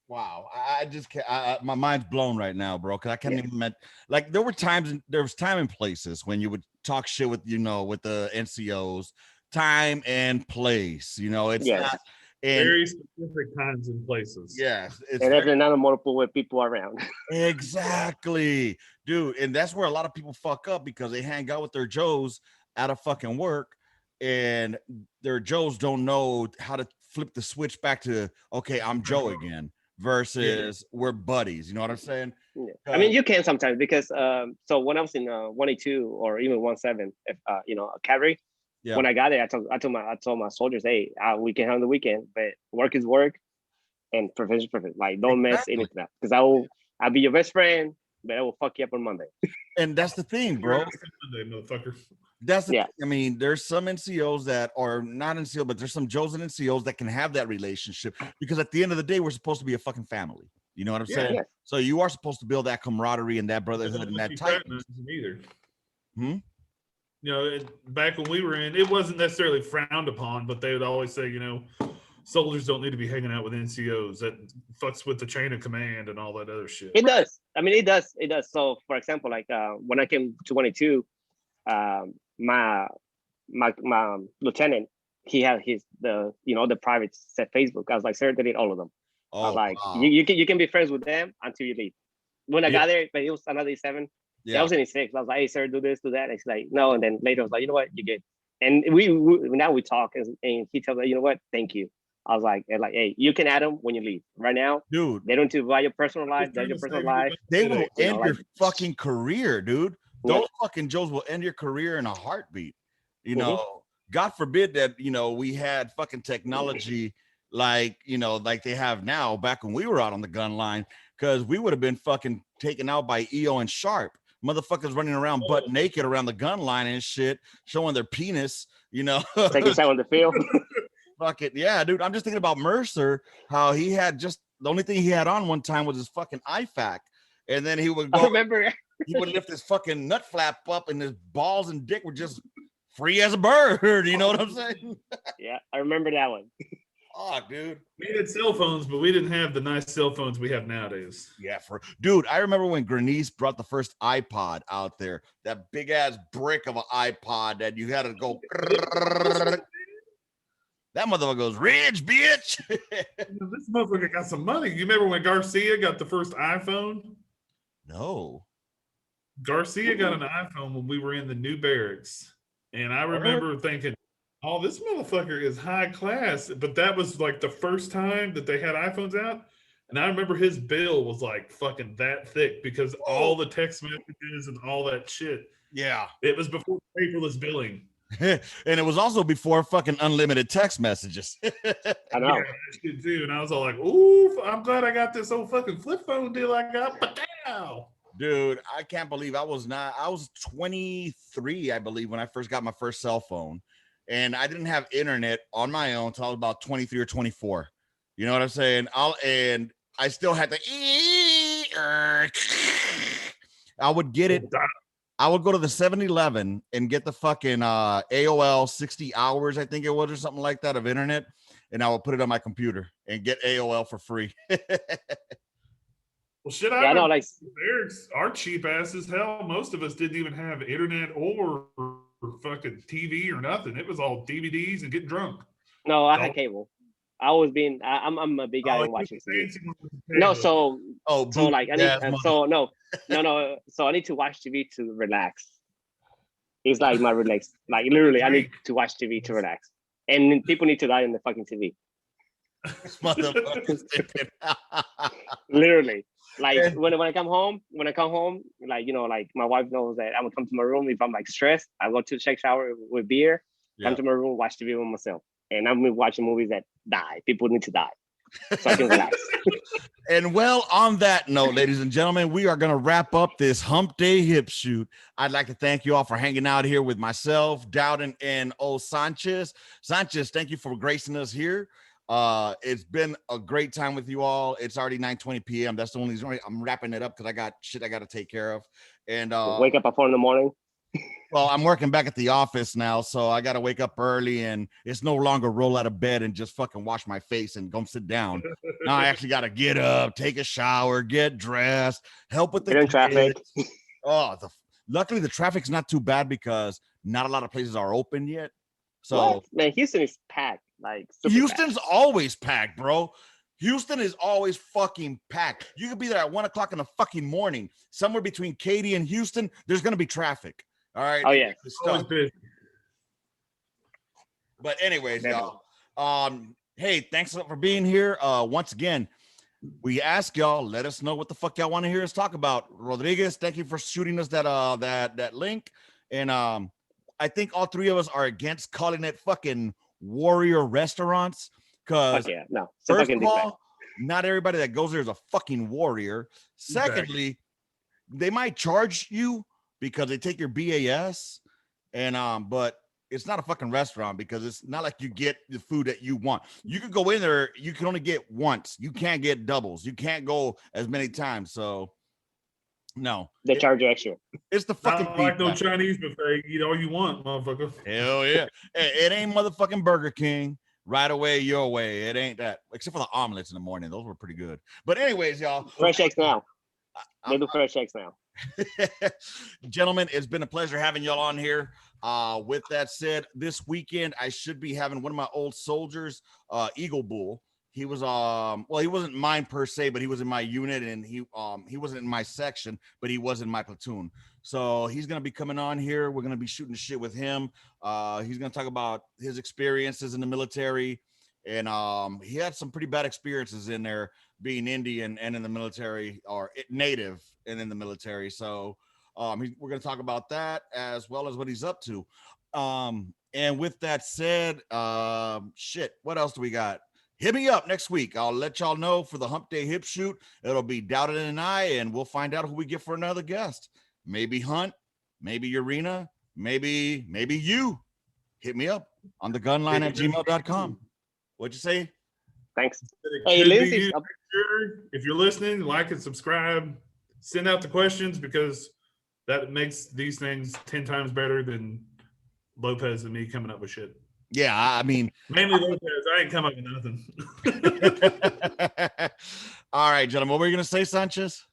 wow. I just can't. My mind's blown right now, bro. Because I can't even like, there was time and places when you would talk shit with, you know, with the NCOs. Time and place, you know, it's not. And very specific times and places. Yes. And there's another motor pool with people around. Exactly. Dude. And that's where a lot of people fuck up because they hang out with their Joes out of fucking work and their Joes don't know how to flip the switch back to, okay, I'm Joe again versus we're buddies. You know what I'm saying? Yeah. I mean, you can sometimes because so when I was in 182 or even 17, if you know, cavalry, when I got there, I told my soldiers, hey, we can handle the weekend, but work is work, and profession is profession. Like, don't mess anything up, because I'll be your best friend, but I will fuck you up on Monday. And that's the thing, bro. Monday, motherfucker. That's the thing. I mean, there's some NCOs that are not NCO, but there's some Joes and NCOs that can have that relationship because at the end of the day, we're supposed to be a fucking family. You know what I'm saying? Yes. So you are supposed to build that camaraderie and that brotherhood and that tightness. Either. You know, back when we were in, it wasn't necessarily frowned upon, but they would always say, you know, soldiers don't need to be hanging out with NCOs. That fucks with the chain of command and all that other shit. It does. I mean, it does. So, for example, like when I came to 22, my lieutenant, he had the private set Facebook. I was like, sir, delete all of them. I was like, you can be friends with them until you leave. When I got there, but it was another 7. I was in his 6. I was like, hey, sir, do this, do that. And he's like, no. And then later I was like, you know what, you good. And we now we talk, and he tells me, you know what, thank you. I was like, hey, you can add them when you leave. Right now, dude, they don't divide your personal life. That's your personal life. They will end your fucking career, dude. Those fucking Joes will end your career in a heartbeat. You know, God forbid that, you know, we had fucking technology like, you know, like they have now back when we were out on the gun line, because we would have been fucking taken out by EO and Sharp. Motherfuckers running around butt naked around the gun line and shit, showing their penis, you know. Taking time on the field. Fuck it. Yeah, dude. I'm just thinking about Mercer, how he had just the only thing he had on one time was his fucking IFAC. And then he would go, I remember. he would lift his fucking nut flap up and his balls and dick were just free as a bird. You know what I'm saying? Yeah, I remember that one. Oh, dude. We had cell phones, but we didn't have the nice cell phones we have nowadays. Yeah, dude, I remember when Grenice brought the first iPod out there, that big ass brick of an iPod that you had to go. That motherfucker goes, rich, bitch. This motherfucker got some money. You remember when Garcia got the first iPhone? No. Garcia got an iPhone when we were in the new barracks. And I remember thinking, oh, this motherfucker is high class. But that was like the first time that they had iPhones out. And I remember his bill was like fucking that thick because all the text messages and all that shit. Yeah. It was before paperless billing. And it was also before fucking unlimited text messages. I know. Yeah, too. And I was all like, ooh, I'm glad I got this old fucking flip phone deal I got. But damn. Dude, I can't believe I was 23, I believe, when I first got my first cell phone. And I didn't have internet on my own until I was about 23 or 24. You know what I'm saying? And I still had to. I would get it. I would go to the 7-Eleven and get the fucking AOL 60 hours, I think it was, or something like that, of internet. And I would put it on my computer and get AOL for free. Well, shit, I know, like our cheap asses. Hell, most of us didn't even have internet or fucking TV or nothing. It was all DVDs and getting drunk. No, I had cable. I always been. I'm a big guy in watching TV. No, so like I need. So no. So I need to watch TV to relax. It's like my relax. Like literally, I need to watch TV to relax. And people need to die on the fucking TV. Literally. Like when I come home, like, you know, like my wife knows that I'm gonna come to my room if I'm like stressed. I go to take shower with beer, come to my room, watch TV with myself. And I'm watching movies that die. People need to die. So I can relax. And well, on that note, ladies and gentlemen, we are going to wrap up this Hump Day Hipshoot. I'd like to thank you all for hanging out here with myself, Dowden, and old Sanchez. Sanchez, thank you for gracing us here. It's been a great time with you all. It's already 9:20 p.m. That's the only reason I'm wrapping it up because I got shit I got to take care of. And wake up at 4 a.m. Well, I'm working back at the office now, so I got to wake up early, and it's no longer roll out of bed and just fucking wash my face and go sit down. Now I actually got to get up, take a shower, get dressed, help with the traffic. Oh, luckily the traffic's not too bad because not a lot of places are open yet. So what? Man, Houston is packed. Like Houston's packed. Always packed, bro. Houston is always fucking packed. You could be there at 1 o'clock in the fucking morning, somewhere between Katy and Houston. There's gonna be traffic. All right. Oh yeah. But anyways, y'all. Hey, thanks for being here. Once again, we ask y'all, let us know what the fuck y'all want to hear us talk about. Rodriguez, thank you for shooting us that link. And I think all three of us are against calling it fucking warrior restaurants. Because first of all, not everybody that goes there is a fucking warrior. Secondly, they might charge you because they take your BAS, and but it's not a fucking restaurant because it's not like you get the food that you want. You can go in there, you can only get once. You can't get doubles. You can't go as many times. So no, they charge you extra. It's the fucking not like no Chinese buffet. Eat all you want, motherfucker. Hell yeah! It ain't motherfucking Burger King. Right away, your way. It ain't that, except for the omelets in the morning. Those were pretty good. But anyways, y'all. Fresh eggs now. They do fresh eggs now. Gentlemen, it's been a pleasure having y'all on here. With that said, this weekend I should be having one of my old soldiers, Eagle Bull. He was well, he wasn't mine per se, but he was in my unit, and he wasn't in my section, but he was in my platoon. So he's gonna be coming on here. We're gonna be shooting shit with him. He's gonna talk about his experiences in the military, and he had some pretty bad experiences in there, being Indian and in the military, or native and in the military. So we're gonna talk about that as well as what he's up to. And with that said, shit, what else do we got? hit me up next week. I'll let y'all know for the Hump Day Hipshoot. It'll be Dowden and I, and we'll find out who we get for another guest. Maybe Hunt, maybe Urena, maybe you. Hit me up on the gunline at gmail.com. What'd you say? Thanks. Hey, Lindsay, if you're listening, like and subscribe. Send out the questions because that makes these things 10 times better than Lopez and me coming up with shit. Yeah, I mean, mainly Lopez. I ain't come up with nothing. All right, gentlemen, what were you gonna say, Sanchez?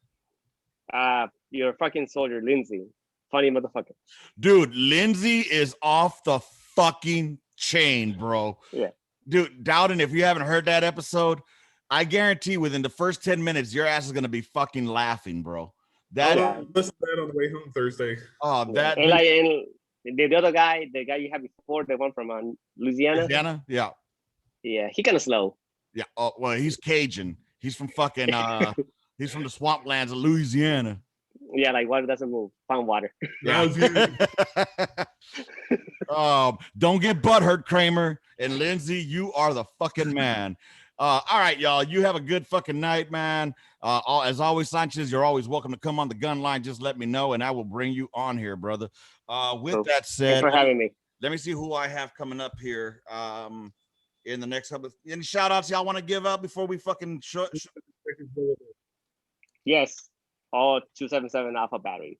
You're a fucking soldier, Lindsay. Funny motherfucker. Dude, Lindsay is off the fucking chain, bro. Yeah. Dude, Dowden, if you haven't heard that episode, I guarantee within the first 10 minutes, your ass is gonna be fucking laughing, bro. I'll listen to that on the way home Thursday. Oh, that and the other guy, the guy you had before, the one from Louisiana. Yeah. Yeah, he kind of slow. Yeah. Oh, well, he's Cajun. He's from fucking he's from the swamplands of Louisiana. Yeah, like water doesn't move. Found water. Yeah. Don't get butthurt, Kramer. And Lindsay, you are the fucking man. All right, y'all. You have a good fucking night, man. As always, Sanchez, you're always welcome to come on the gun line. Just let me know, and I will bring you on here, brother. With that said, thanks for having me. Let me see who I have coming up here. In the next couple. Any shout outs y'all want to give out before we fucking Yes. All 277 Alpha battery.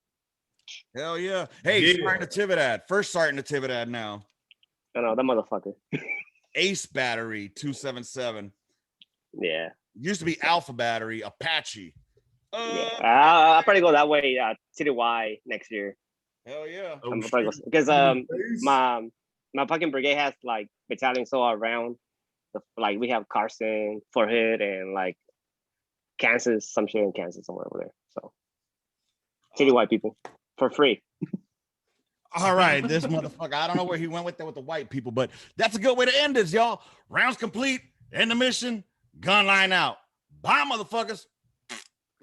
Hell yeah. Hey, Sergeant Natividad. First Sergeant Natividad now. I know, that motherfucker. Ace battery 277. Yeah. Used to be Alpha battery, Apache. Yeah. I'll probably go that way citywide next year. Hell yeah. Because my fucking brigade has like battalions all around. Like we have Carson, Fort Hood, and like Kansas, some shit in Kansas somewhere over there. So citywide people for free. All right, this motherfucker. I don't know where he went with that with the white people, but that's a good way to end this, y'all. Rounds complete. End the mission. Gun line out. Bye, motherfuckers.